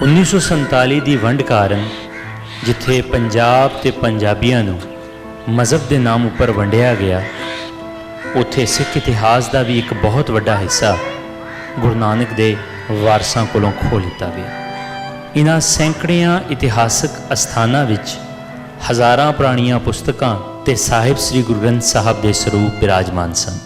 1947 ਦੀ ਵੰਡ ਕਾਰਨ ਜਿੱਥੇ ਪੰਜਾਬ ਤੇ ਪੰਜਾਬੀਆਂ ਨੂੰ ਮਜ਼ਹਬ ਦੇ ਨਾਮ ਉੱਪਰ ਵੰਡਿਆ ਗਿਆ, ਉੱਥੇ ਸਿੱਖ ਇਤਿਹਾਸ ਦਾ ਵੀ ਇੱਕ ਬਹੁਤ ਵੱਡਾ ਹਿੱਸਾ ਗੁਰੂ ਨਾਨਕ ਦੇ ਵਾਰਸਾਂ ਕੋਲੋਂ ਖੋਹ ਲਿੱਤਾ ਗਿਆ। ਇਹਨਾਂ ਸੈਂਕੜਿਆਂ ਇਤਿਹਾਸਕ ਅਸਥਾਨਾਂ ਵਿੱਚ ਹਜ਼ਾਰਾਂ ਪੁਰਾਣੀਆਂ ਪੁਸਤਕਾਂ ਤੇ ਸਾਹਿਬ ਸ੍ਰੀ ਗੁਰੂ ਗ੍ਰੰਥ ਸਾਹਿਬ ਦੇ ਸਰੂਪ ਬਿਰਾਜਮਾਨ ਸਨ।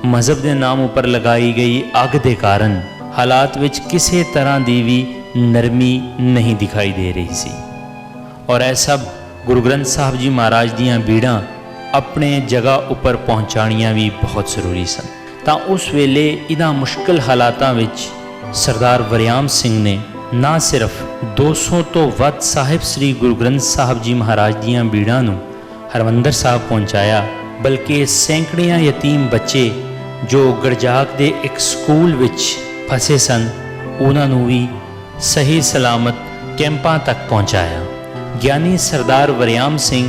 ਮਜ਼ਹਬ ਦੇ ਨਾਮ ਉੱਪਰ ਲਗਾਈ ਗਈ ਅੱਗ ਦੇ ਕਾਰਨ ਹਾਲਾਤ ਵਿੱਚ ਕਿਸੇ ਤਰ੍ਹਾਂ ਦੀ ਵੀ ਨਰਮੀ ਨਹੀਂ ਦਿਖਾਈ ਦੇ ਰਹੀ ਸੀ, ਔਰ ਇਹ ਸਭ ਗੁਰੂ ਗ੍ਰੰਥ ਸਾਹਿਬ ਜੀ ਮਹਾਰਾਜ ਦੀਆਂ ਬੀੜਾਂ ਆਪਣੇ ਜਗ੍ਹਾ ਉੱਪਰ ਪਹੁੰਚਾਉਣੀਆਂ ਵੀ ਬਹੁਤ ਜ਼ਰੂਰੀ ਸਨ। ਤਾਂ ਉਸ ਵੇਲੇ ਇਹਨਾਂ ਮੁਸ਼ਕਿਲ ਹਾਲਾਤਾਂ ਵਿੱਚ ਸਰਦਾਰ ਵਰਿਆਮ ਸਿੰਘ ਨੇ ਨਾ ਸਿਰਫ 200 ਤੋਂ ਵੱਧ ਸਾਹਿਬ ਸ੍ਰੀ ਗੁਰੂ ਗ੍ਰੰਥ ਸਾਹਿਬ ਜੀ ਮਹਾਰਾਜ ਦੀਆਂ ਬੀੜਾਂ ਨੂੰ ਹਰਿਮੰਦਰ ਸਾਹਿਬ ਪਹੁੰਚਾਇਆ, ਬਲਕਿ ਸੈਂਕੜਿਆਂ ਯਤੀਮ ਬੱਚੇ ਜੋ ਗੜਜਾਕ ਦੇ ਇੱਕ ਸਕੂਲ ਵਿੱਚ ਫਸੇ ਸਨ, ਉਹਨਾਂ ਨੂੰ ਵੀ ਸਹੀ ਸਲਾਮਤ ਕੈਂਪਾਂ ਤੱਕ ਪਹੁੰਚਾਇਆ। ਗਿਆਨੀ ਸਰਦਾਰ ਵਰਿਆਮ ਸਿੰਘ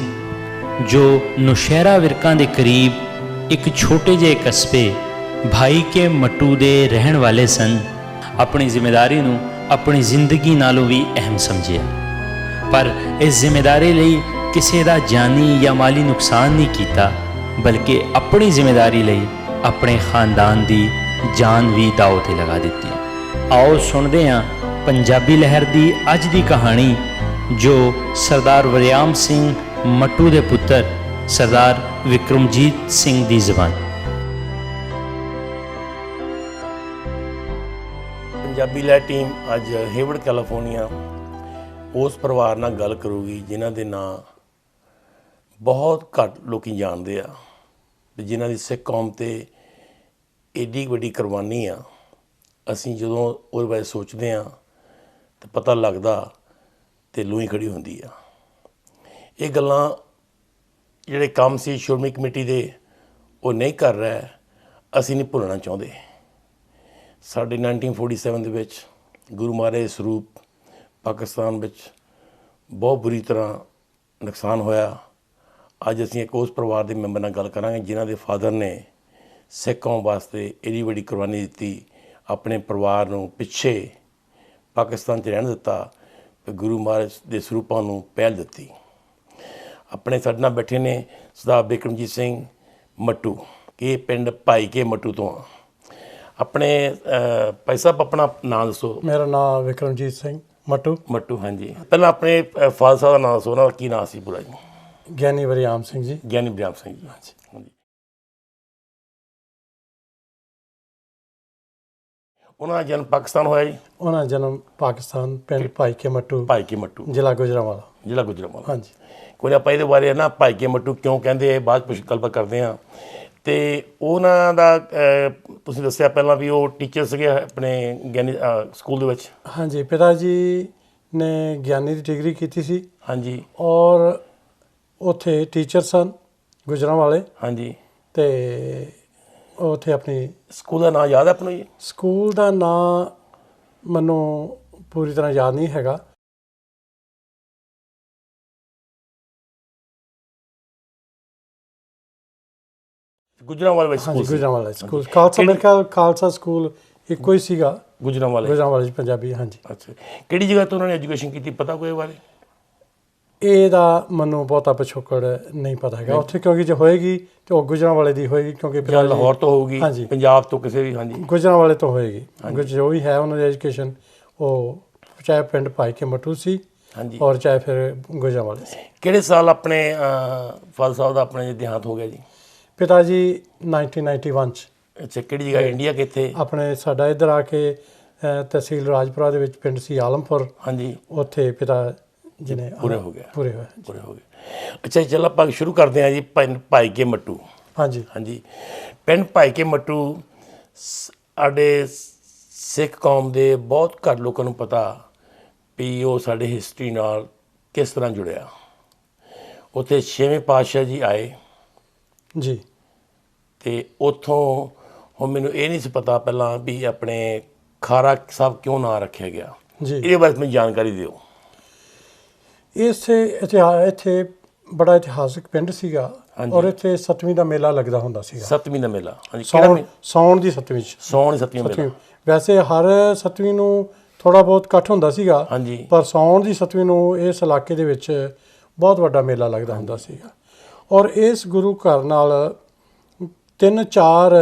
ਜੋ ਨੌਸ਼ਹਿਰਾ ਵਿਰਕਾਂ ਦੇ ਕਰੀਬ ਇੱਕ ਛੋਟੇ ਜਿਹੇ ਕਸਬੇ ਭਾਈ ਕੇ ਮੱਟੂ ਦੇ ਰਹਿਣ ਵਾਲੇ ਸਨ, ਆਪਣੀ ਜ਼ਿੰਮੇਵਾਰੀ ਨੂੰ ਆਪਣੀ ਜ਼ਿੰਦਗੀ ਨਾਲੋਂ ਵੀ ਅਹਿਮ ਸਮਝਿਆ, ਪਰ ਇਸ ਜ਼ਿੰਮੇਵਾਰੀ ਲਈ ਕਿਸੇ ਦਾ ਜਾਨੀ ਜਾਂ ਮਾਲੀ ਨੁਕਸਾਨ ਨਹੀਂ ਕੀਤਾ, ਬਲਕਿ ਆਪਣੀ ਜ਼ਿੰਮੇਵਾਰੀ ਲਈ ਆਪਣੇ ਖਾਨਦਾਨ ਦੀ ਜਾਨ ਵੀ ਦਾਅ ਤੇ ਲਗਾ ਦਿੱਤੀ। ਆਓ ਸੁਣਦੇ ਹਾਂ ਪੰਜਾਬੀ ਲਹਿਰ ਦੀ ਅੱਜ ਦੀ ਕਹਾਣੀ, ਜੋ ਸਰਦਾਰ ਵਰਿਆਮ ਸਿੰਘ ਮੱਟੂ ਦੇ ਪੁੱਤਰ ਸਰਦਾਰ ਵਿਕਰਮਜੀਤ ਸਿੰਘ ਦੀ ਜ਼ਬਾਨ। ਪੰਜਾਬੀ ਲਹਿਰ ਟੀਮ ਅੱਜ ਹੇਵਰਡ ਕੈਲੀਫੋਰਨੀਆ ਉਸ ਪਰਿਵਾਰ ਨਾਲ ਗੱਲ ਕਰੂਗੀ ਜਿਨ੍ਹਾਂ ਦੇ ਨਾਂ ਬਹੁਤ ਘੱਟ ਲੋਕੀ ਜਾਣਦੇ ਆ ਤੇ ਜਿਨ੍ਹਾਂ ਦੀ ਸਿੱਖ ਕੌਮ 'ਤੇ ਏਡੀ ਵੱਡੀ ਕੁਰਬਾਨੀ ਆ। ਅਸੀਂ ਜਦੋਂ ਉਹਦੇ ਬਾਰੇ ਸੋਚਦੇ ਹਾਂ ਤਾਂ ਪਤਾ ਲੱਗਦਾ ਤੇ ਲੂਈ ਖੜੀ ਹੁੰਦੀ ਆ। ਇਹ ਗੱਲਾਂ ਜਿਹੜੇ ਕੰਮ ਸੀ ਸ਼੍ਰੋਮਣੀ ਕਮੇਟੀ ਦੇ ਉਹ ਨਹੀਂ ਕਰ ਰਿਹਾ, ਅਸੀਂ ਨਹੀਂ ਭੁੱਲਣਾ ਚਾਹੁੰਦੇ। ਸਾਡੇ 1947 ਦੇ ਵਿੱਚ ਗੁਰੂ ਮਹਾਰਾਜ ਦੇ ਸਰੂਪ ਪਾਕਿਸਤਾਨ ਵਿੱਚ ਬਹੁਤ ਬੁਰੀ ਤਰ੍ਹਾਂ ਨੁਕਸਾਨ ਹੋਇਆ। ਅੱਜ ਅਸੀਂ ਇੱਕ ਉਸ ਪਰਿਵਾਰ ਦੇ ਮੈਂਬਰ ਨਾਲ ਗੱਲ ਕਰਾਂਗੇ ਜਿਨ੍ਹਾਂ ਦੇ ਫਾਦਰ ਨੇ ਸਿੱਖ ਕੌਮ ਵਾਸਤੇ ਇੰਨੀ ਵੱਡੀ ਕੁਰਬਾਨੀ ਦਿੱਤੀ, ਆਪਣੇ ਪਰਿਵਾਰ ਨੂੰ ਪਿੱਛੇ ਪਾਕਿਸਤਾਨ 'ਚ ਰਹਿਣ ਦਿੱਤਾ ਤੇ ਗੁਰੂ ਮਹਾਰਾਜ ਦੇ ਸਰੂਪਾਂ ਨੂੰ ਪਹਿਲ ਦਿੱਤੀ। ਆਪਣੇ ਸਾਡੇ ਨਾਲ ਬੈਠੇ ਨੇ ਸਰਦਾਰ ਬਿਕਰਮਜੀਤ ਸਿੰਘ ਮੱਟੂ, ਇਹ ਪਿੰਡ ਭਾਈ ਕੇ ਮੱਟੂ ਤੋਂ ਆ। ਆਪਣੇ ਭਾਈ ਸਾਹਿਬ ਆਪਣਾ ਨਾਮ ਦੱਸੋ। ਮੇਰਾ ਨਾਮ ਵਿਕਰਮਜੀਤ ਸਿੰਘ ਮੱਟੂ। ਮੱਟੂ, ਹਾਂਜੀ। ਪਹਿਲਾਂ ਆਪਣੇ ਫਾਦਰ ਸਾਹਿਬ ਦਾ ਨਾਮ ਦੱਸੋ, ਉਹਨਾਂ ਦਾ ਕੀ ਨਾਮ ਸੀ ਪੂਰਾ ਜੀ? ਗਿਆਨੀ ਵਰਿਆਮ ਸਿੰਘ ਜੀ। ਗਿਆਨੀ ਵਰਿਆਮ ਸਿੰਘ ਜੀ, ਹਾਂਜੀ। ਉਹਨਾਂ ਦਾ ਜਨਮ ਪਾਕਿਸਤਾਨ ਹੋਇਆ ਜੀ? ਉਹਨਾਂ ਦਾ ਜਨਮ ਪਾਕਿਸਤਾਨ, ਪਿੰਡ ਭਾਈ ਕੇ ਮੱਟੂ, ਭਾਈ ਕੇ ਮੱਟੂ, ਜ਼ਿਲ੍ਹਾ ਗੁਜਰਾਂਵਾਲਾ। ਜ਼ਿਲ੍ਹਾ ਗੁਜਰਾਂਵਾਲਾ, ਹਾਂਜੀ। ਕੋਈ ਆਪਾਂ ਇਹਦੇ ਬਾਰੇ ਨਾ ਭਾਈ ਕੇ ਮੱਟੂ ਕਿਉਂ ਕਹਿੰਦੇ ਬਾਅਦ ਪੁੱਛ ਗੱਲਬਾਤ ਕਰਦੇ ਹਾਂ। ਅਤੇ ਉਹਨਾਂ ਦਾ ਤੁਸੀਂ ਦੱਸਿਆ ਪਹਿਲਾਂ ਵੀ ਉਹ ਟੀਚਰ ਸੀਗੇ ਆਪਣੇ ਗਿਆਨੀ ਸਕੂਲ ਦੇ ਵਿੱਚ? ਹਾਂਜੀ, ਪਿਤਾ ਜੀ ਨੇ ਗਿਆਨੀ ਦੀ ਡਿਗਰੀ ਕੀਤੀ ਸੀ। ਹਾਂਜੀ। ਔਰ ਉੱਥੇ ਟੀਚਰ ਸਨ ਗੁਜਰਾਂਵਾਲੇ। ਹਾਂਜੀ। ਅਤੇ ਉੱਥੇ ਆਪਣੀ ਸਕੂਲ ਦਾ ਨਾਂ ਯਾਦ ਹੈ ਆਪਣਾ ਜੀ? ਸਕੂਲ ਦਾ ਨਾਂ ਮੈਨੂੰ ਪੂਰੀ ਤਰ੍ਹਾਂ ਯਾਦ ਨਹੀਂ ਹੈਗਾ। ਗੁਜਰਾਂਵਾਲੇ ਵਿੱਚ? ਹਾਂਜੀ, ਗੁਜਰਾਂਵਾਲਾ ਸਕੂਲ। ਖਾਲਸਾ, ਮੇਰੇ ਖਿਆਲ ਖਾਲਸਾ ਸਕੂਲ ਇੱਕੋ ਹੀ ਸੀਗਾ ਗੁਜਰਾਂਵਾਲੇ 'ਚ ਪੰਜਾਬੀ। ਹਾਂਜੀ। ਅੱਛਾ, ਕਿਹੜੀ ਜਗ੍ਹਾ ਤੋਂ ਉਹਨਾਂ ਨੇ ਐਜੂਕੇਸ਼ਨ ਕੀਤੀ, ਪਤਾ ਕੋਈ ਬਾਰੇ? ਇਹਦਾ ਮੈਨੂੰ ਬਹੁਤਾ ਪਿਛੋਕੜ ਨਹੀਂ ਪਤਾ ਹੈਗਾ ਉੱਥੇ, ਕਿਉਂਕਿ ਜੇ ਹੋਏਗੀ ਤਾਂ ਉਹ ਗੁਜਰਾਂਵਾਲੇ ਦੀ ਹੋਏਗੀ, ਕਿਉਂਕਿ ਲਾਹੌਰ ਤੋਂ ਹੋਊਗੀ। ਹਾਂਜੀ। ਪੰਜਾਬ ਤੋਂ ਕਿਸੇ ਵੀ? ਹਾਂਜੀ, ਗੁਜਰਾਂਵਾਲੇ ਤੋਂ ਹੋਏਗੀ। ਜੋ ਵੀ ਹੈ ਉਹਨਾਂ ਦੀ ਐਜੂਕੇਸ਼ਨ, ਉਹ ਚਾਹੇ ਪਿੰਡ ਭਾਈ ਕੇ ਮੱਟੂ ਸੀ, ਹਾਂਜੀ, ਔਰ ਚਾਹੇ ਫਿਰ ਗੁਜਰਾਂਵਾਲੇ ਸੀ। ਕਿਹੜੇ ਸਾਲ ਆਪਣੇ ਫਾਦਰ ਸਾਹਿਬ ਦਾ ਆਪਣੇ ਦੇਹਾਂਤ ਹੋ ਗਿਆ ਜੀ? ਪਿਤਾ ਜੀ 1991 'ਚ। ਅੱਛਾ, ਕਿਹੜੀ ਜਗ੍ਹਾ? ਇੰਡੀਆ ਕਿੱਥੇ? ਆਪਣੇ ਸਾਡਾ ਇੱਧਰ ਆ ਕੇ ਤਹਿਸੀਲ ਰਾਜਪੁਰਾ ਦੇ ਵਿੱਚ ਪਿੰਡ ਸੀ ਆਲਮਪੁਰ। ਹਾਂਜੀ। ਉੱਥੇ ਪਿਤਾ ਜੀ ਨੇ ਪੂਰੇ ਹੋ ਗਏ। ਅੱਛਾ, ਚਲੋ ਆਪਾਂ ਸ਼ੁਰੂ ਕਰਦੇ ਹਾਂ ਜੀ। ਭਾਈ ਕੇ ਮੱਟੂ। ਹਾਂਜੀ। ਹਾਂਜੀ। ਪਿੰਡ ਭਾਈ ਕੇ ਮੱਟੂ ਸਾਡੇ ਸਿੱਖ ਕੌਮ ਦੇ ਬਹੁਤ ਘੱਟ ਲੋਕਾਂ ਨੂੰ ਪਤਾ ਵੀ ਉਹ ਸਾਡੇ ਹਿਸਟਰੀ ਨਾਲ ਕਿਸ ਤਰ੍ਹਾਂ ਜੁੜਿਆ। ਉੱਥੇ 6ਵੇਂ ਪਾਤਸ਼ਾਹ ਜੀ ਆਏ ਜੀ, ਅਤੇ ਉੱਥੋਂ ਹੁਣ ਮੈਨੂੰ ਇਹ ਨਹੀਂ ਸੀ ਪਤਾ ਪਹਿਲਾਂ ਵੀ ਆਪਣੇ ਖਾਰਾ ਸਾਹਿਬ ਕਿਉਂ ਨਾਂ ਰੱਖਿਆ ਗਿਆ ਜੀ। ਇਹਦੇ ਬਾਰੇ ਮੈਨੂੰ ਜਾਣਕਾਰੀ ਦਿਓ। ਇੱਥੇ ਬੜਾ ਇਤਿਹਾਸਿਕ ਪਿੰਡ ਸੀਗਾ, ਔਰ ਇੱਥੇ 7ਵੀਂ ਦਾ ਮੇਲਾ ਲੱਗਦਾ ਹੁੰਦਾ ਸੀਗਾ। 7ਵੀਂ ਦਾ ਮੇਲਾ? ਹਾਂਜੀ। ਸਾਉਣ ਦੀ 7ਵੀਂ 'ਚ। ਸਾਉਣ ਦੀ 7ਵੀਂ ਮੇਲਾ। ਵੈਸੇ ਹਰ 7ਵੀਂ ਨੂੰ ਥੋੜ੍ਹਾ ਬਹੁਤ ਇਕੱਠ ਹੁੰਦਾ ਸੀਗਾ, ਹਾਂਜੀ ਪਰ ਸਾਉਣ ਦੀ 7ਵੀਂ ਨੂੰ ਇਸ ਇਲਾਕੇ ਦੇ ਵਿੱਚ ਬਹੁਤ ਵੱਡਾ ਮੇਲਾ ਲੱਗਦਾ ਹੁੰਦਾ ਸੀਗਾ। ਔਰ ਇਸ ਗੁਰੂ ਘਰ ਨਾਲ 3-4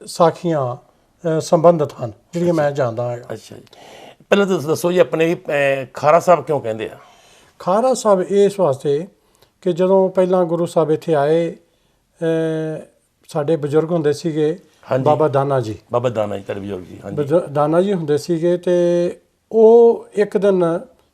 ਸਾਖੀਆਂ ਸੰਬੰਧਿਤ ਹਨ ਜਿਹੜੀਆਂ ਮੈਂ ਜਾਣਦਾ ਹਾਂ। ਅੱਛਾ ਜੀ, ਪਹਿਲਾਂ ਤੁਸੀਂ ਦੱਸੋ ਜੀ ਆਪਣੇ ਵੀ ਖਾਰਾ ਸਾਹਿਬ ਕਿਉਂ ਕਹਿੰਦੇ ਆ? ਖਾਰਾ ਸਾਹਿਬ ਇਸ ਵਾਸਤੇ ਕਿ ਜਦੋਂ ਪਹਿਲਾਂ ਗੁਰੂ ਸਾਹਿਬ ਇੱਥੇ ਆਏ, ਸਾਡੇ ਬਜ਼ੁਰਗ ਹੁੰਦੇ ਸੀਗੇ, ਬਾਬਾ ਦਾਨਾ ਜੀ, ਬਾਬਾ ਦਾਨਾ ਜੀ ਤੁਹਾਡੇ ਬਜ਼ੁਰਗ ਜੀ, ਹਾਂਜੀ ਦਾਨਾ ਜੀ ਹੁੰਦੇ ਸੀਗੇ, ਤੇ ਉਹ ਇੱਕ ਦਿਨ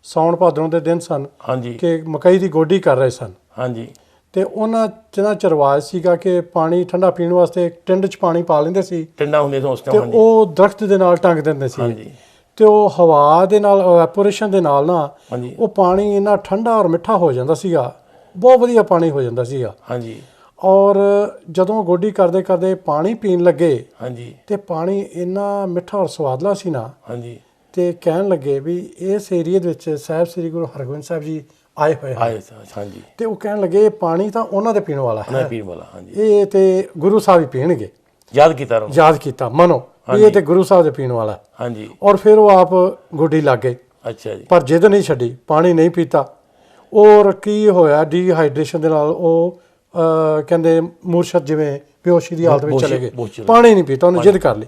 ਸਾਉਣ ਭਾਦਰੋਂ ਦੇ ਦਿਨ ਸਨ, ਹਾਂਜੀ ਕਿ ਮਕਈ ਦੀ ਗੋਡੀ ਕਰ ਰਹੇ ਸਨ, ਹਾਂਜੀ ਤੇ ਉਹਨਾਂ ਜਿਹਨਾਂ ਚ ਰਿਵਾਜ ਸੀਗਾ ਕਿ ਪਾਣੀ ਠੰਡਾ ਪੀਣ ਵਾਸਤੇ ਟਿੰਡ 'ਚ ਪਾਣੀ ਪਾ ਲੈਂਦੇ ਸੀ, ਟਿੰਡਾ ਹੁੰਦੇ ਸੀ ਉਸ ਤੇ ਟਾਈਮ, ਹਾਂਜੀ ਉਹ ਦਰਖਤ ਦੇ ਨਾਲ ਟੰਗ ਦਿੰਦੇ ਸੀ, ਹਾਂਜੀ ਤੇ ਉਹ ਹਵਾ ਦੇ ਨਾਲ, ਐਵੈਪੋਰੇਸ਼ਨ ਦੇ ਨਾਲ ਨਾ ਹਾਂਜੀ ਉਹ ਪਾਣੀ ਇੰਨਾ ਠੰਡਾ ਔਰ ਮਿੱਠਾ ਹੋ ਜਾਂਦਾ ਸੀਗਾ, ਬਹੁਤ ਵਧੀਆ ਪਾਣੀ ਹੋ ਜਾਂਦਾ ਸੀਗਾ। ਹਾਂਜੀ ਔਰ ਜਦੋਂ ਗੋਡੀ ਕਰਦੇ ਕਰਦੇ ਪਾਣੀ ਪੀਣ ਲੱਗੇ, ਹਾਂਜੀ ਤੇ ਪਾਣੀ ਇੰਨਾ ਮਿੱਠਾ ਔਰ ਸਵਾਦਲਾ ਸੀ ਨਾ, ਹਾਂਜੀ ਤੇ ਕਹਿਣ ਲੱਗੇ ਵੀ ਇਸ ਏਰੀਏ ਦੇ ਵਿੱਚ ਸਾਹਿਬ ਸ੍ਰੀ ਗੁਰੂ ਹਰਗੋਬਿੰਦ ਸਾਹਿਬ ਜੀ ਆਏ ਹੋਏ ਹਨ। ਹਾਂਜੀ ਤੇ ਉਹ ਕਹਿਣ ਲੱਗੇ ਇਹ ਪਾਣੀ ਤਾਂ ਉਹਨਾਂ ਦੇ ਪੀਣ ਵਾਲਾ ਉਹਨਾਂ ਹੈ, ਪੀਣ ਵਾਲਾ, ਹਾਂਜੀ ਇਹ ਤੇ ਗੁਰੂ ਸਾਹਿਬ ਹੀ ਪੀਣਗੇ। ਯਾਦ ਕੀਤਾ ਉਹਨਾਂ ਨੂੰ, ਯਾਦ ਕੀਤਾ ਮਨੋ ਵੀ ਇਹ ਤੇ ਗੁਰੂ ਸਾਹਿਬ ਦੇ ਪੀਣ ਵਾਲਾ ਹੈ। ਹਾਂਜੀ ਔਰ ਫਿਰ ਉਹ ਆਪ ਗੋਡੀ ਲੱਗ ਗਏ, ਅੱਛਾ ਜੀ, ਪਰ ਜਿੱਦ ਨਹੀਂ ਛੱਡੀ, ਪਾਣੀ ਨਹੀਂ ਪੀਤਾ। ਔਰ ਕੀ ਹੋਇਆ, ਡੀਹਾਈਡਰੇਸ਼ਨ ਦੇ ਨਾਲ ਉਹ ਕਹਿੰਦੇ ਮੂਰਛਤ ਜਿਵੇਂ ਬੇਹੋਸ਼ੀ ਦੀ ਹਾਲਤ ਵਿੱਚ ਚਲੇ ਗਏ, ਪਾਣੀ ਨਹੀਂ ਪੀਤਾ, ਉਹਨੇ ਜਿੱਦ ਕਰ ਲਈ।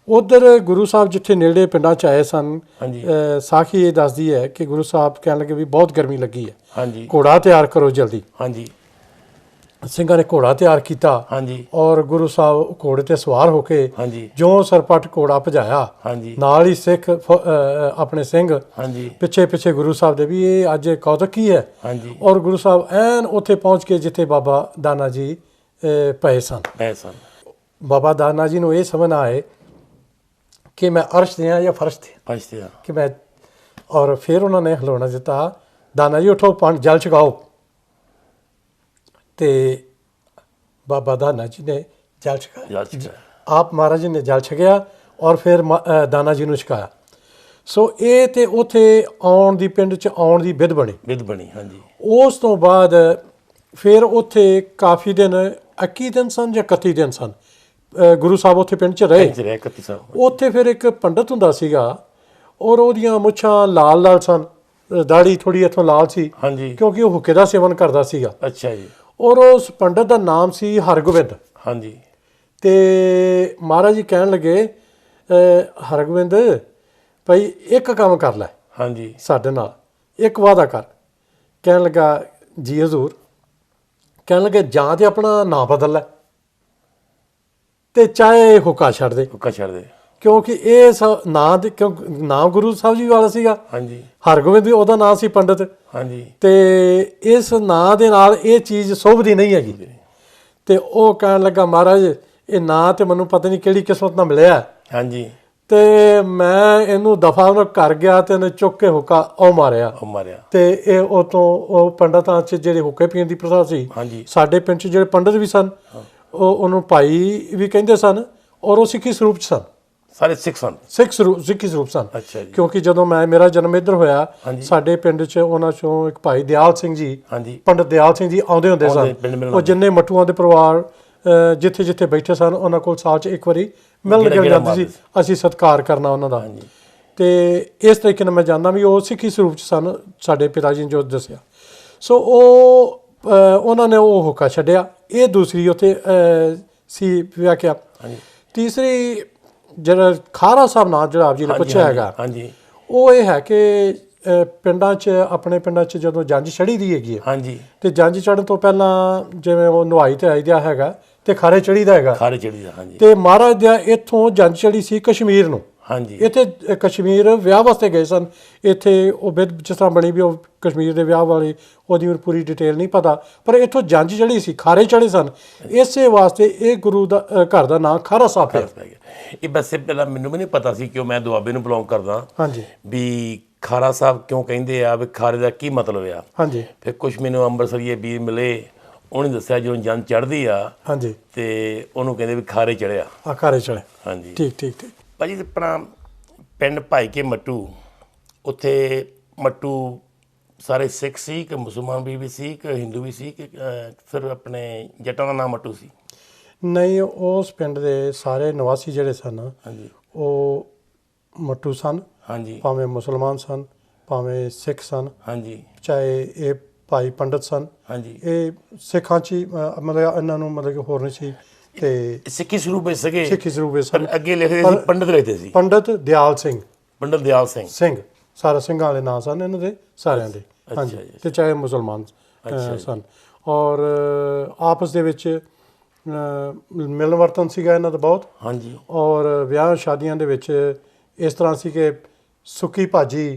ਉਧਰ ਗੁਰੂ ਸਾਹਿਬ ਜਿੱਥੇ ਨੇੜੇ ਪਿੰਡਾਂ 'ਚ ਆਏ ਸਨ, ਸਾਖੀ ਇਹ ਦੱਸਦੀ ਹੈ ਕਿ ਗੁਰੂ ਸਾਹਿਬ ਕਹਿਣ ਲੱਗੇ ਵੀ ਬਹੁਤ ਗਰਮੀ ਲੱਗੀ ਹੈ, ਹਾਂਜੀ ਘੋੜਾ ਤਿਆਰ ਕਰੋ ਜਲਦੀ। ਹਾਂਜੀ ਸਿੰਘਾਂ ਨੇ ਘੋੜਾ ਤਿਆਰ ਕੀਤਾ, ਹਾਂਜੀ ਔਰ ਗੁਰੂ ਸਾਹਿਬ ਘੋੜੇ ਤੇ ਸਵਾਰ ਹੋ ਕੇ ਹਾਂਜੀ ਜਿਉਂ ਸਰਪਟ ਘੋੜਾ ਭਜਾਇਆ, ਹਾਂਜੀ ਨਾਲ ਹੀ ਸਿੱਖ ਆਪਣੇ ਸਿੰਘ ਹਾਂਜੀ ਪਿੱਛੇ ਪਿੱਛੇ ਗੁਰੂ ਸਾਹਿਬ ਦੇ ਵੀ ਇਹ ਅੱਜ ਕੌਤਕ ਕੀ ਹੈ। ਹਾਂਜੀ ਔਰ ਗੁਰੂ ਸਾਹਿਬ ਐਨ ਉੱਥੇ ਪਹੁੰਚ ਕੇ ਜਿੱਥੇ ਬਾਬਾ ਦਾਨਾ ਜੀ ਪਏ ਸਨ। ਐਸਾ ਬਾਬਾ ਦਾਨਾ ਜੀ ਨੂੰ ਇਹ ਸਮਝ ਨਾ ਆਏ ਕਿ ਮੈਂ ਅਰਸ਼ ਦਿਆਂ ਜਾਂ ਫਰਸ਼ ਦਿਆਂ, ਪਛਤੇ ਆ, ਕਿ ਮੈਂ, ਔਰ ਫਿਰ ਉਹਨਾਂ ਨੇ ਹਲਵਾਉਣਾ ਦਿੱਤਾ, ਦਾਨਾ ਜੀ ਉਠੋ, ਪਾਣੀ ਜਲ ਛਕਾਓ। ਤੇ ਬਾਬਾ ਦਾਨਾ ਜੀ ਨੇ ਜਲ ਛਕਾਇਆ, ਯਾਦ ਕੀਤਾ, ਆਪ ਮਹਾਰਾਜ ਜੀ ਨੇ ਜਲ ਛਕਿਆ ਔਰ ਫਿਰ ਦਾਨਾ ਜੀ ਨੂੰ ਛਕਾਇਆ। ਸੋ ਇਹ ਤੇ ਉੱਥੇ ਆਉਣ ਦੀ, ਪਿੰਡ 'ਚ ਆਉਣ ਦੀ ਵਿਧ ਬਣੀ। ਵਿਧ ਬਣੀ, ਹਾਂਜੀ ਉਸ ਤੋਂ ਬਾਅਦ ਫਿਰ ਉੱਥੇ ਕਾਫੀ ਦਿਨ, 21 ਦਿਨ ਸਨ ਜਾਂ 31 ਦਿਨ ਸਨ, ਗੁਰੂ ਸਾਹਿਬ ਉੱਥੇ ਪਿੰਡ 'ਚ ਰਹੇ। ਰਹਿ ਕੱਤੀ ਸਾਹਿਬ, ਉੱਥੇ ਫਿਰ ਇੱਕ ਪੰਡਤ ਹੁੰਦਾ ਸੀਗਾ, ਔਰ ਉਹਦੀਆਂ ਮੁੱਛਾਂ ਲਾਲ ਲਾਲ ਸਨ, ਦਾੜੀ ਥੋੜੀ ਇੱਥੋਂ ਲਾਲ ਸੀ, ਹਾਂਜੀ ਕਿਉਂਕਿ ਉਹ ਹੁੱਕੇ ਦਾ ਸੇਵਨ ਕਰਦਾ ਸੀਗਾ। ਅੱਛਾ ਜੀ, ਔਰ ਉਸ ਪੰਡਤ ਦਾ ਨਾਮ ਸੀ ਹਰਗੋਬਿੰਦ। ਹਾਂਜੀ ਤੇ ਮਹਾਰਾਜ ਜੀ ਕਹਿਣ ਲੱਗੇ, ਹਰਗੋਬਿੰਦ ਭਾਈ ਇੱਕ ਕੰਮ ਕਰ ਲੈ ਹਾਂਜੀ ਸਾਡੇ ਨਾਲ, ਇੱਕ ਵਾਅਦਾ ਕਰ। ਕਹਿਣ ਲੱਗਾ ਜੀ ਹਜ਼ੂਰ। ਕਹਿਣ ਲੱਗੇ ਜਾਂ ਤੇ ਆਪਣਾ ਨਾਂ ਬਦਲ ਲੈ, ਤੇ ਚਾਹੇ ਹੁੱਕਾ ਛੱਡ ਦੇ, ਹੁੱਕਾ ਛੱਡ ਦੇ, ਕਿਉਂਕਿ ਇਹ ਨਾਂ ਦੇ, ਕਿਉਂ ਨਾਮ ਗੁਰੂ ਸਾਹਿਬ ਜੀ ਵਾਲਾ ਸੀਗਾ, ਹਾਂਜੀ ਹਰਗੋਬਿੰਦ ਵੀ ਉਹਦਾ ਨਾਂ ਸੀ ਪੰਡਤ, ਹਾਂਜੀ ਤੇ ਇਸ ਨਾਂ ਦੇ ਨਾਲ ਇਹ ਚੀਜ਼ ਸ਼ੋਭਦੀ ਨਹੀਂ ਹੈਗੀ। ਤੇ ਉਹ ਕਹਿਣ ਲੱਗਾ ਮਹਾਰਾਜ ਇਹ ਨਾਂ ਤੇ ਮੈਨੂੰ ਪਤਾ ਨਹੀਂ ਕਿਹੜੀ ਕਿਸਮਤ ਨਾਲ ਮਿਲਿਆ, ਹਾਂਜੀ ਤੇ ਮੈਂ ਇਹਨੂੰ ਦਫਾ ਉਹਨੂੰ ਕਰ ਗਿਆ, ਤੇ ਉਹਨੇ ਚੁੱਕ ਕੇ ਹੁੱਕਾ ਉਹ ਮਾਰਿਆ। ਉਹ ਮਾਰਿਆ, ਤੇ ਇਹ ਉਹ ਤੋਂ ਉਹ ਪੰਡਤਾਂ 'ਚ ਜਿਹੜੇ ਹੁੱਕੇ ਪੀਣ ਦੀ ਪ੍ਰਥਾ ਸੀ, ਹਾਂਜੀ ਸਾਡੇ ਪਿੰਡ 'ਚ ਜਿਹੜੇ ਪੰਡਤ ਵੀ ਸਨ, ਉਹਨੂੰ ਭਾਈ ਵੀ ਕਹਿੰਦੇ ਸਨ, ਔਰ ਉਹ ਸਿੱਖੀ ਸਰੂਪ 'ਚ ਸਨ, ਸਾਰੇ ਸਿੱਖ ਸਨ, ਸਿੱਖੀ ਸਰੂਪ ਸਨ। ਅੱਛਾ ਜੀ, ਕਿਉਂਕਿ ਜਦੋਂ ਮੇਰਾ ਜਨਮ ਇੱਧਰ ਹੋਇਆ, ਹਾਂਜੀ ਸਾਡੇ ਪਿੰਡ 'ਚ ਉਹਨਾਂ 'ਚੋਂ ਇੱਕ ਭਾਈ ਦਿਆਲ ਸਿੰਘ ਜੀ, ਹਾਂਜੀ ਪੰਡਤ ਦਿਆਲ ਸਿੰਘ ਜੀ ਆਉਂਦੇ ਹੁੰਦੇ ਸਨ। ਪਿੰਡ ਮਿਲਣ ਉਹ ਜਿੰਨੇ ਮੱਟੂਆਂ ਦੇ ਪਰਿਵਾਰ ਜਿੱਥੇ ਜਿੱਥੇ ਬੈਠੇ ਸਨ, ਉਹਨਾਂ ਕੋਲ ਸਾਲ 'ਚ ਇੱਕ ਵਾਰੀ ਮਿਲਣ ਗਿਲ ਜਾਂਦੀ ਸੀ, ਅਸੀਂ ਸਤਿਕਾਰ ਕਰਨਾ ਉਹਨਾਂ ਦਾ। ਤੇ ਇਸ ਤਰੀਕੇ ਨਾਲ ਮੈਂ ਜਾਣਦਾ ਵੀ ਉਹ ਸਿੱਖੀ ਸਰੂਪ 'ਚ ਸਨ, ਸਾਡੇ ਪਿਤਾ ਜੀ ਨੇ ਜੋ ਦੱਸਿਆ। ਸੋ ਉਹ ਉਹਨਾਂ ਨੇ ਉਹ ਹੁੱਕਾ ਛੱਡਿਆ। ਇਹ ਦੂਸਰੀ ਉੱਥੇ ਸੀ ਵਿਆਖਿਆ। ਤੀਸਰੀ ਜਿਹੜਾ ਖਾਰਾ ਸਾਹਿਬ ਨਾਂ ਜਿਹੜਾ ਆਪ ਜੀ ਨੇ ਪੁੱਛਿਆ ਹੈਗਾ, ਹਾਂਜੀ ਉਹ ਇਹ ਹੈ ਕਿ ਪਿੰਡਾਂ 'ਚ, ਆਪਣੇ ਪਿੰਡਾਂ 'ਚ ਜਦੋਂ ਜੰਝ ਚੜ੍ਹੀ ਦੀ ਹੈਗੀ ਹੈ, ਹਾਂਜੀ ਤੇ ਜੰਝ ਚੜ੍ਹਨ ਤੋਂ ਪਹਿਲਾਂ ਜਿਵੇਂ ਉਹ ਨੁਹਾਈ ਤੇ ਆਈਦਾ ਹੈਗਾ, ਤੇ ਖਾਰੇ ਚੜ੍ਹੀਦਾ ਹੈਗਾ। ਖਾਰੇ ਚੜੀ ਦਾ, ਹਾਂਜੀ ਤੇ ਮਹਾਰਾਜ ਦਾ ਇੱਥੋਂ ਜੰਝ ਚੜ੍ਹੀ ਸੀ ਕਸ਼ਮੀਰ ਨੂੰ। ਹਾਂਜੀ ਇੱਥੇ ਕਸ਼ਮੀਰ ਵਿਆਹ ਵਾਸਤੇ ਗਏ ਸਨ। ਇੱਥੇ ਉਹ ਬਿਧ ਜਿਸ ਤਰ੍ਹਾਂ ਬਣੀ ਵੀ ਉਹ ਕਸ਼ਮੀਰ ਦੇ ਵਿਆਹ ਵਾਲੀ, ਉਹਦੀ ਪੂਰੀ ਡਿਟੇਲ ਨਹੀਂ ਪਤਾ, ਪਰ ਇੱਥੋਂ ਜੰਝ ਚੜ੍ਹੀ ਸੀ, ਖਾਰੇ ਚੜ੍ਹੇ ਸਨ। ਇਸੇ ਵਾਸਤੇ ਇਹ ਗੁਰੂ ਦਾ ਘਰ ਦਾ ਨਾਂ ਖਾਰਾ ਸਾਹਿਬ ਹੈ। ਇਹ ਵੈਸੇ ਪਹਿਲਾਂ ਮੈਨੂੰ ਵੀ ਨਹੀਂ ਪਤਾ ਸੀ, ਕਿਉਂ ਮੈਂ ਦੁਆਬੇ ਨੂੰ ਬਿਲੋਂਗ ਕਰਦਾ, ਹਾਂਜੀ ਵੀ ਖਾਰਾ ਸਾਹਿਬ ਕਿਉਂ ਕਹਿੰਦੇ ਆ, ਵੀ ਖਾਰੇ ਦਾ ਕੀ ਮਤਲਬ ਆ। ਹਾਂਜੀ ਫਿਰ ਕੁਛ ਮੈਨੂੰ ਅੰਮ੍ਰਿਤਸਰੀਏ ਵੀਰ ਮਿਲੇ, ਉਹਨੇ ਦੱਸਿਆ ਜਦੋਂ ਜੰਝ ਚੜ੍ਹਦੀ ਆ ਹਾਂਜੀ, ਤੇ ਉਹਨੂੰ ਕਹਿੰਦੇ ਵੀ ਖਾਰੇ ਚੜਿਆ। ਆ ਖਾਰੇ ਚੜ੍ਹੇ, ਹਾਂਜੀ ਠੀਕ ਠੀਕ ਠੀਕ। ਭਾਜੀ ਆਪਣਾ ਪਿੰਡ ਭਾਈ ਕੇ ਮੱਟੂ, ਉੱਥੇ ਮੱਟੂ ਸਾਰੇ ਸਿੱਖ ਸੀ ਕਿ ਮੁਸਲਮਾਨ ਵੀ ਸੀ ਕਿ ਹਿੰਦੂ ਵੀ ਸੀ, ਕਿ ਸਿਰਫ ਆਪਣੇ ਜੱਟਾਂ ਦਾ ਨਾਮ ਮੱਟੂ ਸੀ? ਨਹੀਂ, ਉਸ ਪਿੰਡ ਦੇ ਸਾਰੇ ਨਿਵਾਸੀ ਜਿਹੜੇ ਸਨ, ਹਾਂਜੀ ਉਹ ਮੱਟੂ ਸਨ। ਹਾਂਜੀ ਭਾਵੇਂ ਮੁਸਲਮਾਨ ਸਨ, ਭਾਵੇਂ ਸਿੱਖ ਸਨ, ਹਾਂਜੀ ਚਾਹੇ ਇਹ ਭਾਈ ਪੰਡਤ ਸਨ, ਹਾਂਜੀ ਇਹ ਸਿੱਖਾਂ 'ਚ ਹੀ ਮਤਲਬ ਇਹਨਾਂ ਨੂੰ ਮਤਲਬ ਕਿ ਹੋਰ ਨਹੀਂ ਸੀ। ਤੇ ਸਿੱਖੀ ਸਰੂਪ ਵਿੱਚ ਸੀਗੇ, ਸਿੱਖੀ ਸਰੂਪ ਵਿੱਚ ਪਰ ਸਨ। ਅੱਗੇ ਲਿਖਦੇ ਸੀ ਪੰਡਤ ਲਿਖਦੇ ਸੀ, ਪੰਡਤ ਦਿਆਲ ਸਿੰਘ ਪੰਡਤ ਦਿਆਲ ਸਿੰਘ। ਸਾਰਾ ਸਿੰਘਾਂ ਵਾਲੇ ਨਾਂ ਸਨ ਇਹਨਾਂ ਦੇ ਸਾਰਿਆਂ ਦੇ। ਹਾਂਜੀ, ਤੇ ਚਾਹੇ ਮੁਸਲਮਾਨ ਸਨ। ਔਰ ਆਪਸ ਦੇ ਵਿੱਚ ਮਿਲਨ ਵਰਤਨ ਸੀਗਾ ਇਹਨਾਂ ਦਾ ਬਹੁਤ। ਹਾਂਜੀ ਔਰ ਵਿਆਹ ਸ਼ਾਦੀਆਂ ਦੇ ਵਿੱਚ ਇਸ ਤਰ੍ਹਾਂ ਸੀ ਕਿ ਸੁੱਕੀ ਭਾਜੀ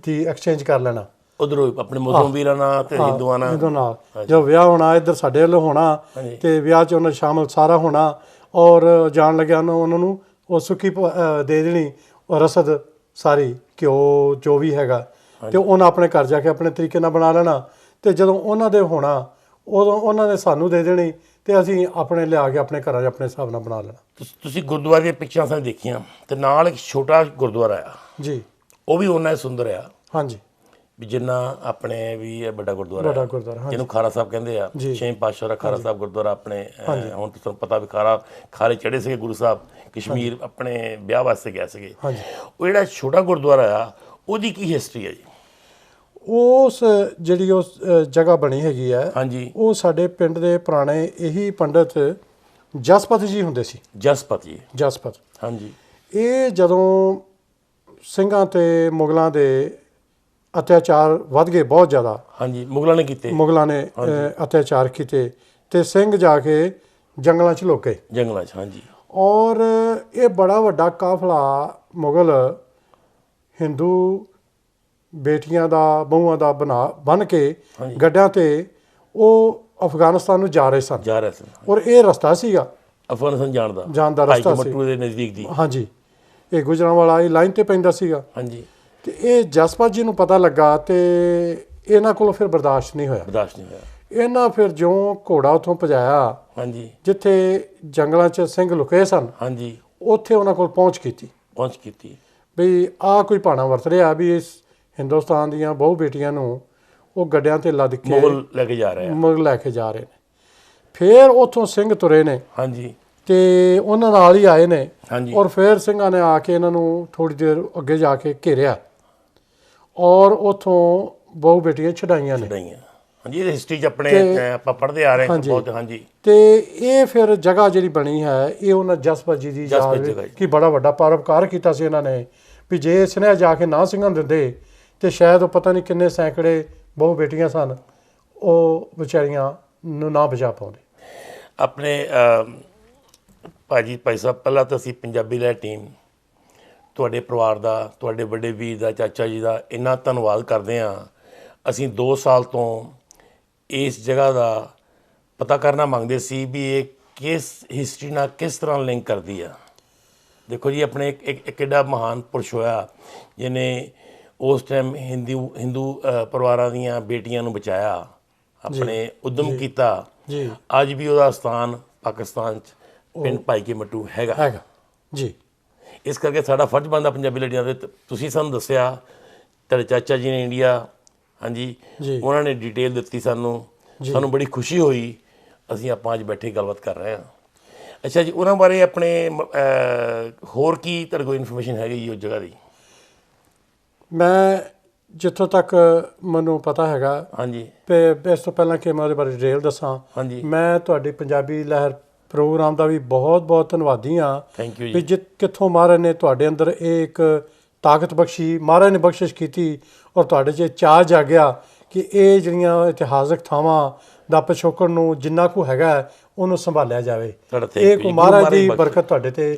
ਦੀ ਐਕਸਚੇਂਜ ਕਰ ਲੈਣਾ, ਉਧਰੋਂ ਆਪਣੇ ਮੁਸਲਮਾਨ ਵੀਰਾਂ ਨਾਲ ਤੇ ਹਿੰਦੂਆਂ ਨਾਲ। ਜੋ ਵਿਆਹ ਹੋਣਾ ਇੱਧਰ ਸਾਡੇ ਵੱਲੋਂ ਹੋਣਾ ਤੇ ਵਿਆਹ 'ਚ ਉਹਨਾਂ ਸ਼ਾਮਲ ਸਾਰਾ ਹੋਣਾ। ਔਰ ਜਾਣ ਲੱਗਿਆ ਉਹਨਾਂ ਨੂੰ ਉਹ ਸੁੱਕੀ ਦੇ ਦੇਣੀ, ਔਰ ਰਸਦ ਸਾਰੀ ਘਿਓ ਜੋ ਵੀ ਹੈਗਾ, ਤੇ ਉਹਨਾਂ ਆਪਣੇ ਘਰ ਜਾ ਕੇ ਆਪਣੇ ਤਰੀਕੇ ਨਾਲ ਬਣਾ ਲੈਣਾ। ਤੇ ਜਦੋਂ ਉਹਨਾਂ ਦੇ ਹੋਣਾ ਉਦੋਂ ਉਹਨਾਂ ਨੇ ਸਾਨੂੰ ਦੇ ਦੇਣੀ, ਤੇ ਅਸੀਂ ਆਪਣੇ ਲਿਆ ਕੇ ਆਪਣੇ ਘਰਾਂ 'ਚ ਆਪਣੇ ਹਿਸਾਬ ਨਾਲ ਬਣਾ ਲੈਣਾ। ਤੁਸੀਂ ਗੁਰਦੁਆਰੇ ਦੀਆਂ ਪਿਕਚਰਾਂ ਸਾਨੂੰ ਦੇਖੀਆਂ, ਤੇ ਨਾਲ ਇੱਕ ਛੋਟਾ ਗੁਰਦੁਆਰਾ ਆ ਜੀ, ਉਹ ਵੀ ਉਹਨਾਂ ਹੀ ਸੁੰਦਰ ਆ ਹਾਂਜੀ, ਵੀ ਜਿੰਨਾ ਆਪਣੇ ਵੀ ਇਹ ਵੱਡਾ ਗੁਰਦੁਆਰਾ ਵੱਡਾ ਗੁਰਦੁਆਰਾ, ਜਿਹਨੂੰ ਖਾਰਾ ਸਾਹਿਬ ਕਹਿੰਦੇ ਆ। ਛੇਵੇਂ ਪਾਤਸ਼ਾਹ ਦਾ ਖਾਰਾ ਸਾਹਿਬ ਗੁਰਦੁਆਰਾ ਆਪਣੇ। ਹੁਣ ਤੁਹਾਨੂੰ ਪਤਾ ਵੀ ਖਾਰੇ ਚੜੇ ਸੀਗੇ ਗੁਰੂ ਸਾਹਿਬ, ਕਸ਼ਮੀਰ ਆਪਣੇ ਵਿਆਹ ਵਾਸਤੇ ਗਿਆ ਸੀਗੇ। ਉਹ ਜਿਹੜਾ ਛੋਟਾ ਗੁਰਦੁਆਰਾ ਆ ਉਹਦੀ ਕੀ ਹਿਸਟਰੀ ਹੈ ਜੀ? ਉਸ ਜਿਹੜੀ ਉਸ ਜਗ੍ਹਾ ਬਣੀ ਹੈਗੀ ਹੈ, ਹਾਂਜੀ, ਉਹ ਸਾਡੇ ਪਿੰਡ ਦੇ ਪੁਰਾਣੇ ਇਹੀ ਪੰਡਤ ਜਸਪਤ ਜੀ ਹੁੰਦੇ ਸੀ। ਜਸਪਤ ਜੀ, ਜਸਪਤ। ਹਾਂਜੀ। ਇਹ ਜਦੋਂ ਸਿੰਘਾਂ ਤੇ ਮੁਗਲਾਂ ਦੇ ਅਤਿਆਚਾਰ ਵੱਧ ਗਏ ਬਹੁਤ ਜ਼ਿਆਦਾ, ਹਾਂਜੀ, ਮੁਗਲਾਂ ਨੇ ਅਤਿਆਚਾਰ ਕੀਤੇ, ਤੇ ਸਿੰਘ ਜਾ ਕੇ ਜੰਗਲਾਂ 'ਚ ਲੁਕੇ। ਜੰਗਲਾਂ 'ਚ, ਹਾਂਜੀ। ਔਰ ਇਹ ਬੜਾ ਵੱਡਾ ਕਾਫਲਾ ਮੁਗਲ ਹਿੰਦੂ ਬੇਟੀਆਂ ਦਾ ਬਹੂਆਂ ਦਾ ਬੰਨ੍ਹ ਕੇ ਗੱਡਿਆਂ ਤੇ ਉਹ ਅਫਗਾਨਿਸਤਾਨ ਨੂੰ ਜਾ ਰਹੇ ਸਨ। ਔਰ ਇਹ ਰਸਤਾ ਸੀਗਾ ਅਫਗਾਨਿਸਤਾਨ ਜਾਣ ਦਾ ਰਸਤਾ ਸੀ, ਦੇ ਨਜ਼ਦੀਕ ਦੀ। ਹਾਂਜੀ, ਇਹ ਗੁਜਰਾਂਵਾਲਾ ਇਹ ਲਾਈਨ ਤੇ ਪੈਂਦਾ ਸੀਗਾ। ਹਾਂਜੀ। ਤੇ ਇਹ ਜਸਪਤ ਜੀ ਨੂੰ ਪਤਾ ਲੱਗਾ, ਤੇ ਇਹਨਾਂ ਕੋਲੋਂ ਫਿਰ ਬਰਦਾਸ਼ਤ ਨਹੀਂ ਹੋਇਆ। ਇਹਨਾਂ ਫਿਰ ਜਿਉਂ ਘੋੜਾ ਉੱਥੋਂ ਭਜਾਇਆ, ਹਾਂਜੀ, ਜਿੱਥੇ ਜੰਗਲਾਂ 'ਚ ਸਿੰਘ ਲੁਕੇ ਸਨ, ਹਾਂਜੀ, ਉੱਥੇ ਉਹਨਾਂ ਕੋਲ ਪਹੁੰਚ ਕੀਤੀ ਵੀ ਆਹ ਕੋਈ ਭਾਣਾ ਵਰਤ ਰਿਹਾ ਵੀ ਇਸ ਹਿੰਦੁਸਤਾਨ ਦੀਆਂ ਬਹੁ ਬੇਟੀਆਂ ਨੂੰ ਉਹ ਗੱਡਿਆਂ ਤੇ ਲੱਦ ਕੇ ਮੁਗਲ ਲੈ ਕੇ ਜਾ ਰਹੇ ਨੇ। ਫਿਰ ਉੱਥੋਂ ਸਿੰਘ ਤੁਰੇ ਨੇ, ਹਾਂਜੀ, ਤੇ ਉਹਨਾਂ ਨਾਲ ਹੀ ਆਏ ਨੇ। ਹਾਂਜੀ। ਔਰ ਫਿਰ ਸਿੰਘਾਂ ਨੇ ਆ ਕੇ ਇਹਨਾਂ ਨੂੰ ਥੋੜੀ ਦੇਰ ਅੱਗੇ ਜਾ ਕੇ ਘੇਰਿਆ, ਔਰ ਉੱਥੋਂ ਬਹੁ ਬੇਟੀਆਂ ਛਡਾਈਆਂ ਨੇ। ਹਾਂਜੀ, ਇਹ ਹਿਸਟਰੀ 'ਚ ਆਪਣੇ ਆਪਾਂ ਪੜ੍ਹਦੇ ਆ ਰਹੇ ਹਾਂ ਬਹੁਤ। ਹਾਂਜੀ। ਤੇ ਇਹ ਫਿਰ ਜਗ੍ਹਾ ਜਿਹੜੀ ਬਣੀ ਹੈ, ਇਹ ਉਹਨਾਂ ਜਸਪਤ ਜੀ ਦੀ ਯਾਦ ਕਿ ਬੜਾ ਵੱਡਾ ਪਰਉਪਕਾਰ ਕੀਤਾ ਸੀ ਇਹਨਾਂ ਨੇ, ਵੀ ਜੇ ਸੁਨੇਹਾ ਜਾ ਕੇ ਨਾ ਸਿੰਘਾਂ ਦਿੰਦੇ ਤੇ ਸ਼ਾਇਦ ਉਹ ਪਤਾ ਨਹੀਂ ਕਿੰਨੇ ਸੈਂਕੜੇ ਬਹੁ ਬੇਟੀਆਂ ਸਨ, ਉਹ ਵਿਚਾਰੀਆਂ ਨੂੰ ਨਾ ਬਚਾ ਪਾਉਂਦੇ। ਆਪਣੇ ਭਾਈ ਸਾਹਿਬ, ਪਹਿਲਾਂ ਤਾਂ ਅਸੀਂ ਪੰਜਾਬੀ ਲੈ ਟੀਮ ਤੁਹਾਡੇ ਪਰਿਵਾਰ ਦਾ, ਤੁਹਾਡੇ ਵੱਡੇ ਵੀਰ ਦਾ, ਚਾਚਾ ਜੀ ਦਾ ਇੰਨਾ ਧੰਨਵਾਦ ਕਰਦੇ ਹਾਂ। ਅਸੀਂ 2 ਸਾਲ ਤੋਂ ਇਸ ਜਗ੍ਹਾ ਦਾ ਪਤਾ ਕਰਨਾ ਮੰਗਦੇ ਸੀ ਵੀ ਇਹ ਕਿਸ ਹਿਸਟਰੀ ਨਾਲ ਕਿਸ ਤਰ੍ਹਾਂ ਲਿੰਕ ਕਰਦੀ ਆ। ਦੇਖੋ ਜੀ, ਆਪਣੇ ਇੱਕ ਕਿੱਡਾ ਮਹਾਨ ਪੁਰਸ਼ ਹੋਇਆ ਜਿਹਨੇ ਉਸ ਟਾਈਮ ਹਿੰਦੂ ਪਰਿਵਾਰਾਂ ਦੀਆਂ ਬੇਟੀਆਂ ਨੂੰ ਬਚਾਇਆ, ਆਪਣੇ ਉਦਮ ਕੀਤਾ। ਅੱਜ ਵੀ ਉਹਦਾ ਸਥਾਨ ਪਾਕਿਸਤਾਨ 'ਚ ਪਿੰਡ ਭਾਈ ਕੇ ਮੱਟੂ ਹੈਗਾ ਜੀ। ਇਸ ਕਰਕੇ ਸਾਡਾ ਫਰਜ਼ ਬਣਦਾ ਪੰਜਾਬੀ ਲੜੀਆਂ ਦੇ। ਤੁਸੀਂ ਸਾਨੂੰ ਦੱਸਿਆ, ਤੁਹਾਡੇ ਚਾਚਾ ਜੀ ਨੇ ਇੰਡੀਆ, ਹਾਂਜੀ, ਉਹਨਾਂ ਨੇ ਡਿਟੇਲ ਦਿੱਤੀ ਸਾਨੂੰ ਬੜੀ ਖੁਸ਼ੀ ਹੋਈ। ਅਸੀਂ ਆਪਾਂ ਅੱਜ ਬੈਠੇ ਗੱਲਬਾਤ ਕਰ ਰਹੇ ਹਾਂ। ਅੱਛਾ ਜੀ, ਉਹਨਾਂ ਬਾਰੇ ਆਪਣੇ ਹੋਰ ਕੀ ਤੁਹਾਡੇ ਕੋਲ ਇਨਫੋਰਮੇਸ਼ਨ ਹੈਗੀ ਜੀ ਉਸ ਜਗ੍ਹਾ ਦੀ? ਮੈਂ ਜਿੱਥੋਂ ਤੱਕ ਮੈਨੂੰ ਪਤਾ ਹੈਗਾ, ਹਾਂਜੀ, ਤੇ ਇਸ ਤੋਂ ਪਹਿਲਾਂ ਕਿ ਮੈਂ ਉਹਦੇ ਬਾਰੇ ਡਿਟੇਲ ਦੱਸਾਂ, ਹਾਂਜੀ, ਮੈਂ ਤੁਹਾਡੀ ਪੰਜਾਬੀ ਲਹਿਰ ਪ੍ਰੋਗਰਾਮ ਦਾ ਵੀ ਬਹੁਤ ਬਹੁਤ ਧੰਨਵਾਦੀ ਹਾਂ। ਥੈਂਕ ਯੂ ਵੀ ਕਿੱਥੋਂ ਮਹਾਰਾਜ ਨੇ ਤੁਹਾਡੇ ਅੰਦਰ ਇਹ ਇੱਕ ਤਾਕਤ ਬਖਸ਼ੀ, ਮਹਾਰਾਜ ਨੇ ਬਖਸ਼ਿਸ਼ ਕੀਤੀ, ਔਰ ਤੁਹਾਡੇ 'ਚ ਚਾਅ ਜਾਗਿਆ ਕਿ ਇਹ ਜਿਹੜੀਆਂ ਇਤਿਹਾਸਕ ਥਾਵਾਂ ਦਾ ਪਿਛੋਕੜ ਨੂੰ ਜਿੰਨਾ ਕੁ ਹੈਗਾ ਉਹਨੂੰ ਸੰਭਾਲਿਆ ਜਾਵੇ। ਇਹ ਕੋ ਮਹਾਰਾਜ ਦੀ ਬਰਕਤ ਤੁਹਾਡੇ ਤੇ,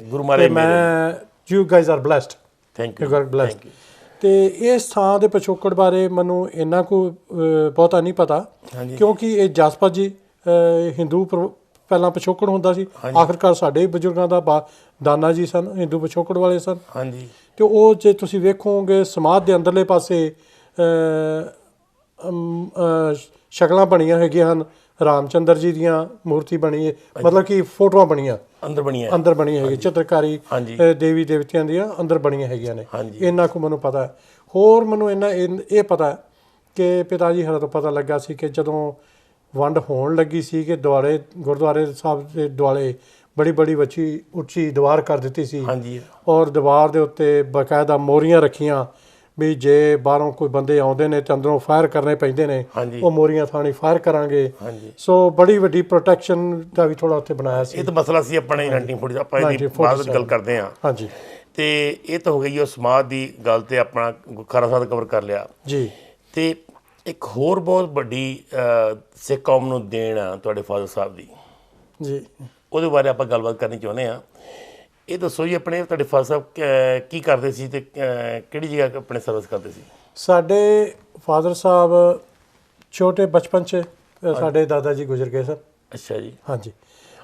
ਮੈਂ you guys are blessed. Thank you, blessed. ਤੇ ਇਸ ਥਾਂ ਦੇ ਪਿਛੋਕੜ ਬਾਰੇ ਮੈਨੂੰ ਇੰਨਾ ਕੁ ਬਹੁਤਾ ਨਹੀਂ ਪਤਾ, ਕਿਉਂਕਿ ਇਹ ਜਸਪਤ ਜੀ ਹਿੰਦੂ ਪਹਿਲਾਂ ਪਿਛੋਕੜ ਹੁੰਦਾ ਸੀ। ਆਖਿਰਕਾਰ ਸਾਡੇ ਬਜ਼ੁਰਗਾਂ ਦਾ ਦਾਨਾ ਜੀ ਸਨ, ਹਿੰਦੂ ਪਿਛੋਕੜ ਵਾਲੇ ਸਨ। ਹਾਂਜੀ। ਤੇ ਉਹ ਜੇ ਤੁਸੀਂ ਵੇਖੋਗੇ ਸਮਾਧ ਦੇ ਅੰਦਰਲੇ ਪਾਸੇ ਸ਼ਕਲਾਂ ਬਣੀਆਂ ਹੈਗੀਆਂ ਹਨ, ਰਾਮ ਚੰਦਰ ਜੀ ਦੀਆਂ ਮੂਰਤੀ ਬਣੀ ਹੈ, ਮਤਲਬ ਕਿ ਫੋਟੋਆਂ ਬਣੀਆਂ ਅੰਦਰ ਬਣੀਆਂ ਹੈਗੀ, ਚਿੱਤਰਕਾਰੀ ਦੇਵੀ ਦੇਵਤਿਆਂ ਦੀਆਂ ਅੰਦਰ ਬਣੀਆਂ ਹੈਗੀਆਂ ਨੇ। ਇੰਨਾ ਕੁ ਮੈਨੂੰ ਪਤਾ। ਹੋਰ ਮੈਨੂੰ ਇਹ ਪਤਾ ਕਿ ਪਿਤਾ ਜੀ ਹਰਾਂ ਤੋਂ ਪਤਾ ਲੱਗਾ ਸੀ ਕਿ ਜਦੋਂ ਵੰਡ ਹੋਣ ਲੱਗੀ ਸੀ ਕਿ ਗੁਰਦੁਆਰੇ ਸਾਹਿਬ ਦੇ ਦੁਆਲੇ ਬੜੀ ਬੜੀ ਉੱਚੀ ਦੀਵਾਰ ਕਰ ਦਿੱਤੀ ਸੀ ਹਾਂਜੀ ਔਰ ਦੀਵਾਰ ਦੇ ਉੱਤੇ ਬਕਾਇਦਾ ਮੋਰੀਆਂ ਰੱਖੀਆਂ ਵੀ ਜੇ ਬਾਹਰੋਂ ਕੋਈ ਬੰਦੇ ਆਉਂਦੇ ਨੇ ਤੇ ਅੰਦਰੋਂ ਫਾਇਰ ਕਰਨੇ ਪੈਂਦੇ ਨੇ ਹਾਂਜੀ ਉਹ ਮੋਰੀਆਂ ਥਾਣੀ ਫਾਇਰ ਕਰਾਂਗੇ। ਹਾਂਜੀ ਸੋ ਬੜੀ ਵੱਡੀ ਪ੍ਰੋਟੈਕਸ਼ਨ ਦਾ ਵੀ ਥੋੜਾ ਉੱਥੇ ਬਣਾਇਆ ਸੀ। ਇਹ ਤਾਂ ਮਸਲਾ ਸੀ ਆਪਣੇ 1940 ਆਪਾਂ ਇਹਦੀ ਬਾਅਦ ਵਿੱਚ ਗੱਲ ਕਰਦੇ ਹਾਂ। ਹਾਂਜੀ ਤੇ ਇਹ ਤਾਂ ਹੋ ਗਈ ਉਹ ਸਮਾਜ ਦੀ ਗੱਲ ਤੇ ਆਪਣਾ ਖਾਰਾ ਸਾਹਿਬ ਕਵਰ ਕਰ ਲਿਆ ਜੀ। ਤੇ ਇੱਕ ਹੋਰ ਬਹੁਤ ਵੱਡੀ ਸਿੱਖ ਕੌਮ ਨੂੰ ਦੇਣ ਆ ਤੁਹਾਡੇ ਫਾਦਰ ਸਾਹਿਬ ਦੀ, ਜੀ ਉਹਦੇ ਬਾਰੇ ਆਪਾਂ ਗੱਲਬਾਤ ਕਰਨੀ ਚਾਹੁੰਦੇ ਹਾਂ। ਇਹ ਦੱਸੋ ਜੀ ਆਪਣੇ ਤੁਹਾਡੇ ਫਾਦਰ ਸਾਹਿਬ ਕੀ ਕਰਦੇ ਸੀ ਤੇ ਕਿਹੜੀ ਜਗ੍ਹਾ ਆਪਣੇ ਸਰਵਿਸ ਕਰਦੇ ਸੀ? ਸਾਡੇ ਫਾਦਰ ਸਾਹਿਬ ਛੋਟੇ ਬਚਪਨ 'ਚ ਸਾਡੇ ਦਾਦਾ ਜੀ ਗੁਜ਼ਰ ਗਏ ਸਨ। ਅੱਛਾ ਜੀ। ਹਾਂਜੀ।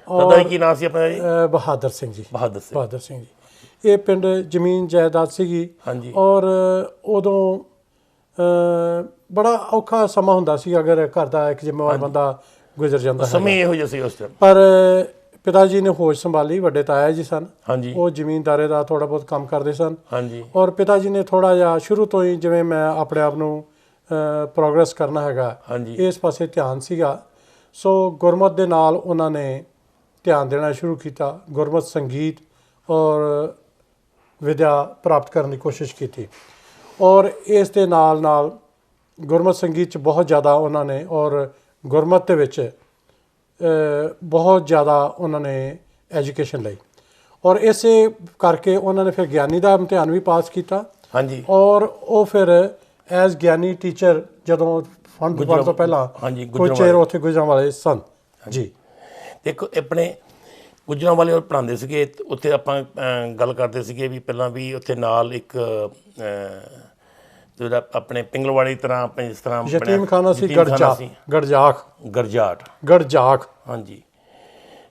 ਦਾਦਾ ਜੀ ਕੀ ਨਾਮ ਸੀ ਆਪਣਾ ਜੀ? ਬਹਾਦਰ ਸਿੰਘ ਜੀ। ਬਹਾਦਰ ਸਿੰਘ ਜੀ। ਇਹ ਪਿੰਡ ਜ਼ਮੀਨ ਜਾਇਦਾਦ ਸੀਗੀ। ਹਾਂਜੀ। ਔਰ ਉਦੋਂ ਬੜਾ ਔਖਾ ਸਮਾਂ ਹੁੰਦਾ ਸੀ ਅਗਰ ਘਰ ਦਾ ਇੱਕ ਜ਼ਿੰਮੇਵਾਰ ਬੰਦਾ ਗੁਜ਼ਰ ਜਾਂਦਾ ਹੈ। ਸਮੇਂ ਇਹੋ ਜਿਹਾ ਸੀ ਉਸ ਟਾਈਮ। ਪਰ ਪਿਤਾ ਜੀ ਨੇ ਹੋਸ਼ ਸੰਭਾਲੀ। ਵੱਡੇ ਤਾਇਆ ਜੀ ਸਨ। ਹਾਂਜੀ। ਉਹ ਜ਼ਮੀਨਦਾਰੇ ਦਾ ਥੋੜਾ ਬਹੁਤ ਕੰਮ ਕਰਦੇ ਸਨ। ਹਾਂਜੀ। ਔਰ ਪਿਤਾ ਜੀ ਨੇ ਥੋੜਾ ਜਿਹਾ ਸ਼ੁਰੂ ਤੋਂ ਹੀ ਜਿਵੇਂ ਮੈਂ ਆਪਣੇ ਆਪ ਨੂੰ ਪ੍ਰੋਗਰੈਸ ਕਰਨਾ ਹੈਗਾ ਹਾਂਜੀ। ਇਸ ਪਾਸੇ ਧਿਆਨ ਸੀਗਾ। ਸੋ ਗੁਰਮਤ ਦੇ ਨਾਲ ਉਹਨਾਂ ਨੇ ਧਿਆਨ ਦੇਣਾ ਸ਼ੁਰੂ ਕੀਤਾ। ਗੁਰਮਤ ਸੰਗੀਤ ਔਰ ਵਿਦਿਆ ਪ੍ਰਾਪਤ ਕਰਨ ਦੀ ਕੋਸ਼ਿਸ਼ ਕੀਤੀ ਔਰ ਇਸ ਦੇ ਨਾਲ ਨਾਲ ਗੁਰਮਤ ਸੰਗੀਤ 'ਚ ਬਹੁਤ ਜ਼ਿਆਦਾ ਉਹਨਾਂ ਨੇ ਔਰ ਗੁਰਮਤ ਦੇ ਵਿੱਚ ਬਹੁਤ ਜ਼ਿਆਦਾ ਉਹਨਾਂ ਨੇ ਐਜੂਕੇਸ਼ਨ ਲਈ ਔਰ ਇਸੇ ਕਰਕੇ ਉਹਨਾਂ ਨੇ ਫਿਰ ਗਿਆਨੀ ਦਾ ਇਮਤਿਹਾਨ ਵੀ ਪਾਸ ਕੀਤਾ। ਹਾਂਜੀ। ਔਰ ਉਹ ਫਿਰ ਐਜ਼ ਗਿਆਨੀ ਟੀਚਰ ਜਦੋਂ ਫੰਡ ਵਰ ਤੋਂ ਪਹਿਲਾਂ ਕੁਝ ਚਿਰ ਉੱਥੇ ਗੁਜਰਾਂਵਾਲੇ ਸਨ। ਜੀ। ਦੇਖੋ ਆਪਣੇ ਗੁਜਰਾਂਵਾਲੇ ਉਹ ਪੜ੍ਹਾਉਂਦੇ ਸੀਗੇ। ਉੱਥੇ ਆਪਾਂ ਗੱਲ ਕਰਦੇ ਸੀਗੇ ਵੀ ਪਹਿਲਾਂ ਵੀ ਉੱਥੇ ਨਾਲ ਇੱਕ ਜਿਹੜਾ ਆਪਣੇ ਪਿੰਗਲਵਾੜੀ ਤਰ੍ਹਾਂ ਆਪਣੇ ਜਿਸ ਤਰ੍ਹਾਂ ਯਤੀਮਖਾਨਾ ਸੀ ਗੜਜਾਖ। ਹਾਂਜੀ।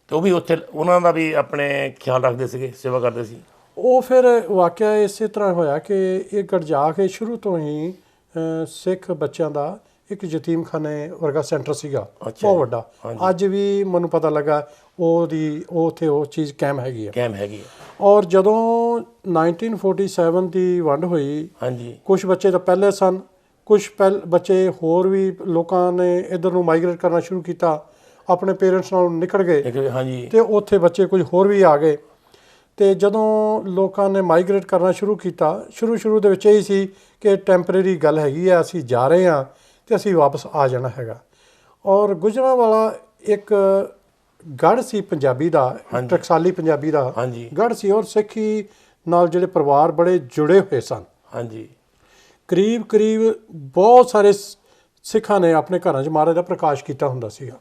ਤੇ ਉਹ ਵੀ ਉੱਥੇ ਉਹਨਾਂ ਦਾ ਵੀ ਆਪਣੇ ਖਿਆਲ ਰੱਖਦੇ ਸੀਗੇ, ਸੇਵਾ ਕਰਦੇ ਸੀ। ਉਹ ਫਿਰ ਵਾਕਿਆ ਇਸੇ ਤਰ੍ਹਾਂ ਹੋਇਆ ਕਿ ਇਹ ਗੜਜਾਖ ਸ਼ੁਰੂ ਤੋਂ ਹੀ ਸਿੱਖ ਬੱਚਿਆਂ ਦਾ ਇੱਕ ਯਤੀਮਖਾਨੇ ਵਰਗਾ ਸੈਂਟਰ ਸੀਗਾ ਬਹੁਤ ਵੱਡਾ। ਅੱਜ ਵੀ ਮੈਨੂੰ ਪਤਾ ਲੱਗਾ ਉੱਥੇ ਉਹ ਚੀਜ਼ ਕਾਇਮ ਹੈਗੀ ਹੈ। ਔਰ ਜਦੋਂ 1947 ਦੀ ਵੰਡ ਹੋਈ, ਹਾਂਜੀ, ਕੁਝ ਬੱਚੇ ਤਾਂ ਪਹਿਲੇ ਸਨ, ਕੁਝ ਬੱਚੇ ਹੋਰ ਵੀ ਲੋਕਾਂ ਨੇ ਇੱਧਰ ਨੂੰ ਮਾਈਗ੍ਰੇਟ ਕਰਨਾ ਸ਼ੁਰੂ ਕੀਤਾ, ਆਪਣੇ ਪੇਰੈਂਟਸ ਨਾਲ ਨਿਕਲ ਗਏ। ਹਾਂਜੀ। ਤੇ ਉੱਥੇ ਬੱਚੇ ਕੁਝ ਹੋਰ ਵੀ ਆ ਗਏ। ਤੇ ਜਦੋਂ ਲੋਕਾਂ ਨੇ ਮਾਈਗ੍ਰੇਟ ਕਰਨਾ ਸ਼ੁਰੂ ਕੀਤਾ, ਸ਼ੁਰੂ ਦੇ ਵਿੱਚ ਇਹ ਸੀ ਕਿ ਟੈਂਪਰੇਰੀ ਗੱਲ ਹੈਗੀ ਆ, ਅਸੀਂ ਜਾ ਰਹੇ ਹਾਂ ਤੇ ਅਸੀਂ ਵਾਪਸ ਆ ਜਾਣਾ ਹੈਗਾ। ਔਰ ਗੁਜਰਾਂਵਾਲਾ ਇੱਕ ਗੜ੍ਹ ਸੀ ਪੰਜਾਬੀ ਦਾ, ਟਕਸਾਲੀ ਪੰਜਾਬੀ ਦਾ ਗੜ੍ਹ ਸੀ ਔਰ ਸਿੱਖੀ ਨਾਲ ਜਿਹੜੇ ਪਰਿਵਾਰ ਬੜੇ ਜੁੜੇ ਹੋਏ ਸਨ। ਹਾਂਜੀ। ਕਰੀਬ ਬਹੁਤ ਸਾਰੇ ਸਿੱਖਾਂ ਨੇ ਆਪਣੇ ਘਰਾਂ 'ਚ ਮਹਾਰਾਜ ਦਾ ਪ੍ਰਕਾਸ਼ ਕੀਤਾ ਹੁੰਦਾ ਸੀਗਾ।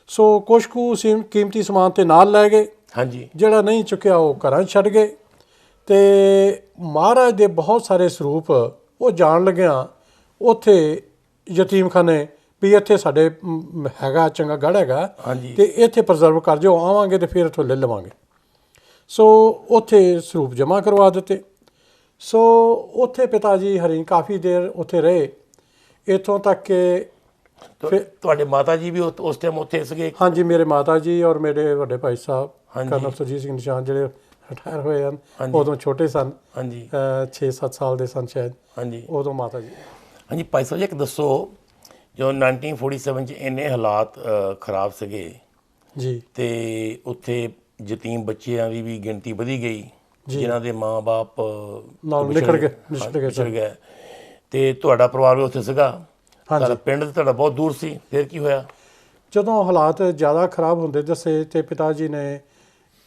ਸੋ ਕੁਛ ਕੁ ਕੀਮਤੀ ਸਮਾਨ ਤੇ ਨਾਲ ਲੈ ਗਏ। ਹਾਂਜੀ। ਜਿਹੜਾ ਨਹੀਂ ਚੁੱਕਿਆ ਉਹ ਘਰਾਂ 'ਚ ਛੱਡ ਗਏ। ਤੇ ਮਹਾਰਾਜ ਦੇ ਬਹੁਤ ਸਾਰੇ ਸਰੂਪ ਉਹ ਜਾਣ ਲੱਗਿਆ ਉੱਥੇ ਯਤੀਮਖਾਨੇ ਵੀ ਇੱਥੇ ਸਾਡੇ ਹੈਗਾ ਚੰਗਾ ਗੜ੍ਹ ਹੈਗਾ ਤੇ ਇੱਥੇ ਪ੍ਰੀਜ਼ਰਵ ਕਰ ਜਾਓ, ਆਵਾਂਗੇ ਤੇ ਫਿਰ ਇੱਥੋਂ ਲੈ ਲਵਾਂਗੇ। ਸੋ ਉੱਥੇ ਸਰੂਪ ਜਮ੍ਹਾਂ ਕਰਵਾ ਦਿੱਤੇ। ਸੋ ਉੱਥੇ ਪਿਤਾ ਜੀ ਹਰੀ ਕਾਫੀ ਦੇਰ ਉੱਥੇ ਰਹੇ, ਇੱਥੋਂ ਤੱਕ ਕਿ ਤੁਹਾਡੇ ਮਾਤਾ ਜੀ ਵੀ ਉਸ ਟਾਈਮ ਉੱਥੇ ਸੀਗੇ? ਹਾਂਜੀ, ਮੇਰੇ ਮਾਤਾ ਜੀ ਔਰ ਮੇਰੇ ਵੱਡੇ ਭਾਈ ਸਾਹਿਬ ਕਰਨਲ ਸੁਰਜੀਤ ਸਿੰਘ ਨਿਸ਼ਾਨ ਜਿਹੜੇ ਰਿਟਾਇਰ ਹੋਏ ਹਨ, ਉਦੋਂ ਛੋਟੇ ਸਨ। ਹਾਂਜੀ। 6-7 ਸਾਲ ਦੇ ਸਨ ਸ਼ਾਇਦ। ਹਾਂਜੀ। ਉਦੋਂ ਮਾਤਾ ਜੀ। ਹਾਂਜੀ ਭਾਈ ਸਾਹਿਬ ਜੀ, ਇੱਕ ਦੱਸੋ, ਜੋ 1947 'ਚ ਇੰਨੇ ਹਾਲਾਤ ਖਰਾਬ ਸੀਗੇ ਜੀ ਤੇ ਉੱਥੇ ਯਤੀਮ ਬੱਚਿਆਂ ਦੀ ਵੀ ਗਿਣਤੀ ਵਧੀ ਗਈ, ਜਿਨ੍ਹਾਂ ਦੇ ਮਾਂ-ਬਾਪ ਨਿਕਲ ਗਏ ਤੇ ਤੁਹਾਡਾ ਪਰਿਵਾਰ ਵੀ ਉੱਥੇ ਸੀਗਾ। ਤੁਹਾਡਾ ਪਿੰਡ ਤੁਹਾਡਾ ਬਹੁਤ ਦੂਰ ਸੀ, ਫਿਰ ਕੀ ਹੋਇਆ? ਜਦੋਂ ਹਾਲਾਤ ਜ਼ਿਆਦਾ ਖਰਾਬ ਹੁੰਦੇ ਦੱਸੇ ਤੇ ਪਿਤਾ ਜੀ ਨੇ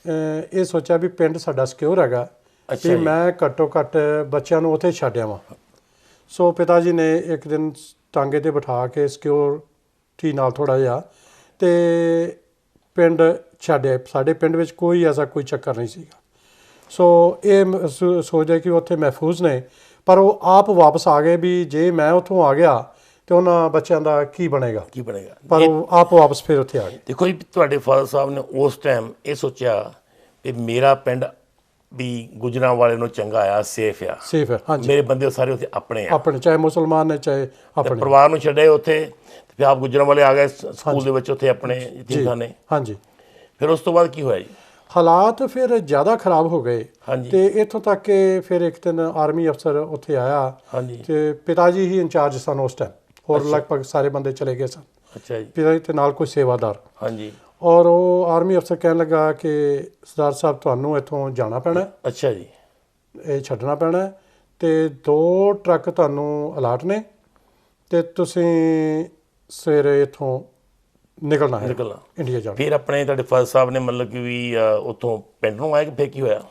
ਇਹ ਸੋਚਿਆ ਵੀ ਪਿੰਡ ਸਾਡਾ ਸਿਕਿਉਰ ਹੈਗਾ ਵੀ ਮੈਂ ਘੱਟੋ ਘੱਟ ਬੱਚਿਆਂ ਨੂੰ ਉੱਥੇ ਛੱਡ ਆਵਾਂ। ਸੋ ਪਿਤਾ ਜੀ ਨੇ ਇੱਕ ਦਿਨ ਟਾਂਗੇ 'ਤੇ ਬਿਠਾ ਕੇ ਸਿਕਿਉਰਿਟੀ ਨਾਲ ਥੋੜ੍ਹਾ ਜਿਹਾ ਤੇ ਪਿੰਡ ਛੱਡਿਆ। ਸਾਡੇ ਪਿੰਡ ਵਿੱਚ ਕੋਈ ਐਸਾ ਕੋਈ ਚੱਕਰ ਨਹੀਂ ਸੀਗਾ। ਸੋ ਇਹ ਸੋਚਦੇ ਕਿ ਉੱਥੇ ਮਹਿਫੂਜ਼ ਨੇ, ਪਰ ਉਹ ਆਪ ਵਾਪਸ ਆ ਗਏ ਵੀ ਜੇ ਮੈਂ ਉੱਥੋਂ ਆ ਗਿਆ ਤੇ ਉਹਨਾਂ ਬੱਚਿਆਂ ਦਾ ਕੀ ਬਣੇਗਾ। ਪਰ ਉਹ ਆਪ ਵਾਪਸ ਫਿਰ ਉੱਥੇ ਆ ਗਏ। ਦੇਖੋ ਜੀ, ਤੁਹਾਡੇ ਫਾਦਰ ਸਾਹਿਬ ਨੇ ਉਸ ਟਾਈਮ ਇਹ ਸੋਚਿਆ ਕਿ ਮੇਰਾ ਪਿੰਡ ਵੀ ਗੁਜਰਾਂਵਾਲੇ ਨੂੰ ਚੰਗਾ ਆ, ਸੇਫ ਆ। ਹਾਂਜੀ। ਮੇਰੇ ਬੰਦੇ ਸਾਰੇ ਉੱਥੇ ਆਪਣੇ ਚਾਹੇ ਮੁਸਲਮਾਨ ਨੇ ਚਾਹੇ ਆਪਣੇ। ਪਰਿਵਾਰ ਨੂੰ ਛੱਡੇ ਉੱਥੇ ਤੇ ਫਿਰ ਆਪ ਗੁਜਰਾਂਵਾਲੇ ਆ ਗਏ ਸਕੂਲ ਦੇ ਵਿੱਚ, ਉੱਥੇ ਆਪਣੇ ਯਤੀਮਖਾਨੇ। ਹਾਂਜੀ। ਫਿਰ ਉਸ ਤੋਂ ਬਾਅਦ ਕੀ ਹੋਇਆ ਜੀ? ਹਾਲਾਤ ਫਿਰ ਜ਼ਿਆਦਾ ਖਰਾਬ ਹੋ ਗਏ ਤੇ ਇੱਥੋਂ ਤੱਕ ਕਿ ਫਿਰ ਇੱਕ ਦਿਨ ਆਰਮੀ ਅਫਸਰ ਉੱਥੇ ਆਇਆ ਤੇ ਪਿਤਾ ਜੀ ਹੀ ਇੰਚਾਰਜ ਸਨ ਉਸ ਟਾਈਮ, ਹੋਰ ਲਗਭਗ ਸਾਰੇ ਬੰਦੇ ਚਲੇ ਗਏ ਸਨ। ਅੱਛਾ ਜੀ। ਪਿਤਾ ਜੀ ਤੇ ਨਾਲ ਕੋਈ ਸੇਵਾਦਾਰ। ਹਾਂਜੀ। ਔਰ ਉਹ ਆਰਮੀ ਅਫਸਰ ਕਹਿਣ ਲੱਗਾ ਕਿ ਸਰਦਾਰ ਸਾਹਿਬ ਤੁਹਾਨੂੰ ਇੱਥੋਂ ਜਾਣਾ ਪੈਣਾ, ਅੱਛਾ ਜੀ, ਇਹ ਛੱਡਣਾ ਪੈਣਾ ਅਤੇ 2 ਟਰੱਕ ਤੁਹਾਨੂੰ ਅਲਾਟ ਨੇ ਅਤੇ ਤੁਸੀਂ ਸਵੇਰੇ ਇੱਥੋਂ ਨਿਕਲਣਾ ਹੈ, ਨਿਕਲਣਾ ਇੰਡੀਆ ਜਾਣਾ। ਫਿਰ ਆਪਣੇ ਤੁਹਾਡੇ ਫਾਦਰ ਸਾਹਿਬ ਨੇ ਮਤਲਬ ਕਿ ਵੀ ਉੱਥੋਂ ਪਿੰਡ ਨੂੰ ਆਏ ਕਿ ਫਿਰ ਕੀ ਹੋਇਆ?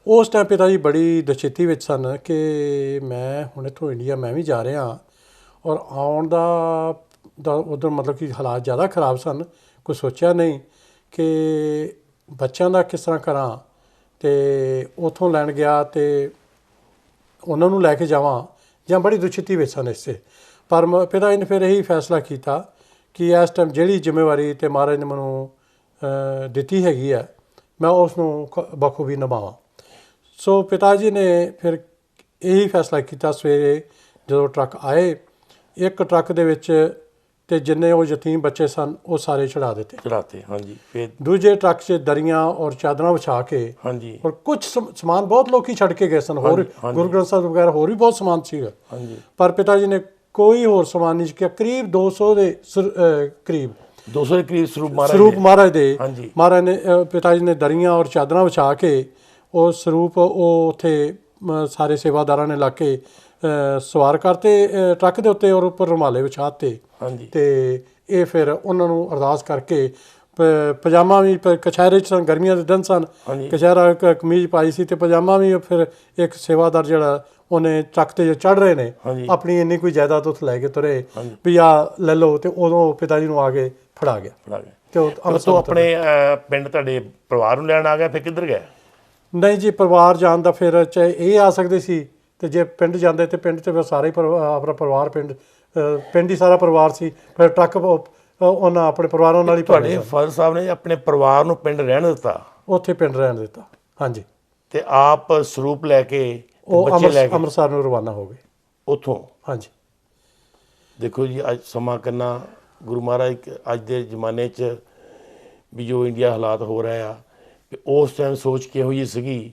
ਉਸ ਟਾਈਮ ਪਿਤਾ ਜੀ ਬੜੀ ਦੁਚਿੱਤੀ ਵਿੱਚ ਸਨ ਕਿ ਮੈਂ ਹੁਣ ਇੱਥੋਂ ਇੰਡੀਆ ਮੈਂ ਵੀ ਜਾ ਰਿਹਾ ਔਰ ਆਉਣ ਦਾ ਉੱਧਰ ਮਤਲਬ ਕਿ ਹਾਲਾਤ ਜ਼ਿਆਦਾ ਖਰਾਬ ਸਨ, ਕੋਈ ਸੋਚਿਆ ਨਹੀਂ ਕਿ ਬੱਚਿਆਂ ਦਾ ਕਿਸ ਤਰ੍ਹਾਂ ਕਰਾਂ ਅਤੇ ਉੱਥੋਂ ਲੈਣ ਗਿਆ ਅਤੇ ਉਹਨਾਂ ਨੂੰ ਲੈ ਕੇ ਜਾਵਾਂ ਜਾਂ ਬੜੀ ਦੁਚਿੱਤੀ ਵਿੱਚ ਸਨ ਇਸੇ। ਪਰ ਪਿਤਾ ਜੀ ਨੇ ਫਿਰ ਇਹੀ ਫੈਸਲਾ ਕੀਤਾ ਕਿ ਇਸ ਟਾਈਮ ਜਿਹੜੀ ਜ਼ਿੰਮੇਵਾਰੀ ਅਤੇ ਮਹਾਰਾਜ ਨੇ ਮੈਨੂੰ ਦਿੱਤੀ ਹੈਗੀ ਹੈ ਮੈਂ ਉਸ ਨੂੰ ਬਖੂਬੀ ਨਿਭਾਵਾਂ। ਸੋ ਪਿਤਾ ਜੀ ਨੇ ਫਿਰ ਇਹੀ ਫੈਸਲਾ ਕੀਤਾ। ਸਵੇਰੇ ਜਦੋਂ ਟਰੱਕ ਆਏ, ਇੱਕ ਟਰੱਕ ਦੇ ਵਿੱਚ ਅਤੇ ਜਿੰਨੇ ਉਹ ਯਤੀਮ ਬੱਚੇ ਸਨ ਉਹ ਸਾਰੇ ਚੜ੍ਹਾ ਦਿੱਤੇ, ਚੜਾਤੇ। ਹਾਂਜੀ, ਫਿਰ ਦੂਜੇ ਟਰੱਕ 'ਚ ਦਰੀਆਂ ਔਰ ਚਾਦਰਾਂ ਵਿਛਾ ਕੇ, ਹਾਂਜੀ, ਔਰ ਕੁਝ ਸਮਾਨ ਬਹੁਤ ਲੋਕੀ ਛੱਡ ਕੇ ਗਏ ਸਨ, ਹੋਰ ਗੁਰੂ ਗ੍ਰੰਥ ਸਾਹਿਬ ਵਗੈਰਾ ਹੋਰ ਵੀ ਬਹੁਤ ਸਮਾਨ ਸੀਗਾ, ਹਾਂਜੀ, ਪਰ ਪਿਤਾ ਜੀ ਨੇ ਕੋਈ ਹੋਰ ਸਮਾਨ ਨਹੀਂ ਚੁੱਕਿਆ। ਕਰੀਬ 200 ਦੇ ਕਰੀਬ 200 ਦੇ ਕਰੀਬ ਸਰੂਪ ਮਹਾਰਾਜ ਦੇ ਹਾਂਜੀ, ਮਹਾਰਾਜ ਨੇ ਪਿਤਾ ਜੀ ਨੇ ਦਰੀਆਂ ਔਰ ਚਾਦਰਾਂ ਵਿਛਾ ਕੇ ਉਹ ਸਰੂਪ ਉਹ ਉੱਥੇ ਸਾਰੇ ਸੇਵਾਦਾਰਾਂ ਨੇ ਲਾ ਕੇ ਸਵਾਰ ਕਰਤੇ ਟਰੱਕ ਦੇ ਉੱਤੇ ਔਰ ਉੱਪਰ ਰੁਮਾਲੇ ਵਿਛਾਤੇ ਹਾਂਜੀ, ਅਤੇ ਇਹ ਫਿਰ ਉਹਨਾਂ ਨੂੰ ਅਰਦਾਸ ਕਰਕੇ ਪਜਾਮਾ ਵੀ ਕਛਹਿਰੇ 'ਚ ਸਨ, ਗਰਮੀਆਂ ਦੇ ਦਿਨ ਸਨ, ਕਛਹਿਰਾ ਕਮੀਜ਼ ਪਾਈ ਸੀ ਅਤੇ ਪਜਾਮਾ ਵੀ। ਫਿਰ ਇੱਕ ਸੇਵਾਦਾਰ ਜਿਹੜਾ ਉਹਨੇ ਟਰੱਕ 'ਤੇ ਜੋ ਚੜ੍ਹ ਰਹੇ ਨੇ ਆਪਣੀ ਇੰਨੀ ਕੋਈ ਜਾਇਦਾਦ ਉੱਥੇ ਲੈ ਕੇ ਤੁਰੇ ਵੀ ਆ ਲੈ ਲਓ, ਅਤੇ ਉਦੋਂ ਪਿਤਾ ਜੀ ਨੂੰ ਆ ਕੇ ਫੜਾ ਗਿਆ ਅਤੇ ਉਹ ਆਪਣੇ ਪਿੰਡ ਤੁਹਾਡੇ ਪਰਿਵਾਰ ਨੂੰ ਲੈਣ ਆ ਗਿਆ। ਫਿਰ ਕਿੱਧਰ ਗਿਆ? ਨਹੀਂ ਜੀ, ਪਰਿਵਾਰ ਜਾਣ ਦਾ ਫਿਰ ਚਾਹੇ ਇਹ ਆ ਸਕਦੇ ਸੀ ਅਤੇ ਜੇ ਪਿੰਡ ਜਾਂਦੇ ਅਤੇ ਪਿੰਡ 'ਤੇ ਫਿਰ ਸਾਰੇ ਆਪਣਾ ਪਰਿਵਾਰ ਪਿੰਡ ਹੀ ਸਾਰਾ ਪਰਿਵਾਰ ਸੀ। ਫਿਰ ਟਰੱਕ ਉਹਨਾਂ ਆਪਣੇ ਪਰਿਵਾਰਾਂ ਨਾਲ ਹੀ ਤੁਹਾਡੇ ਫਾਦਰ ਸਾਹਿਬ ਨੇ ਆਪਣੇ ਪਰਿਵਾਰ ਨੂੰ ਪਿੰਡ ਰਹਿਣ ਦਿੱਤਾ, ਉੱਥੇ ਪਿੰਡ ਰਹਿਣ ਦਿੱਤਾ। ਹਾਂਜੀ, ਤੇ ਆਪ ਸਰੂਪ ਲੈ ਕੇ ਉਹ ਅੰਮ੍ਰਿਤਸਰ ਨੂੰ ਰਵਾਨਾ ਹੋ ਗਏ ਉੱਥੋਂ। ਹਾਂਜੀ, ਦੇਖੋ ਜੀ ਅੱਜ ਸਮਾਂ ਕਿੰਨਾ ਗੁਰੂ ਮਹਾਰਾਜ ਅੱਜ ਦੇ ਜ਼ਮਾਨੇ 'ਚ ਵੀ ਜੋ ਇੰਡੀਆ ਹਾਲਾਤ ਹੋ ਰਹੇ ਆ, ਉਸ ਟਾਈਮ ਸੋਚ ਕਿਹੋ ਜਿਹੀ ਸੀਗੀ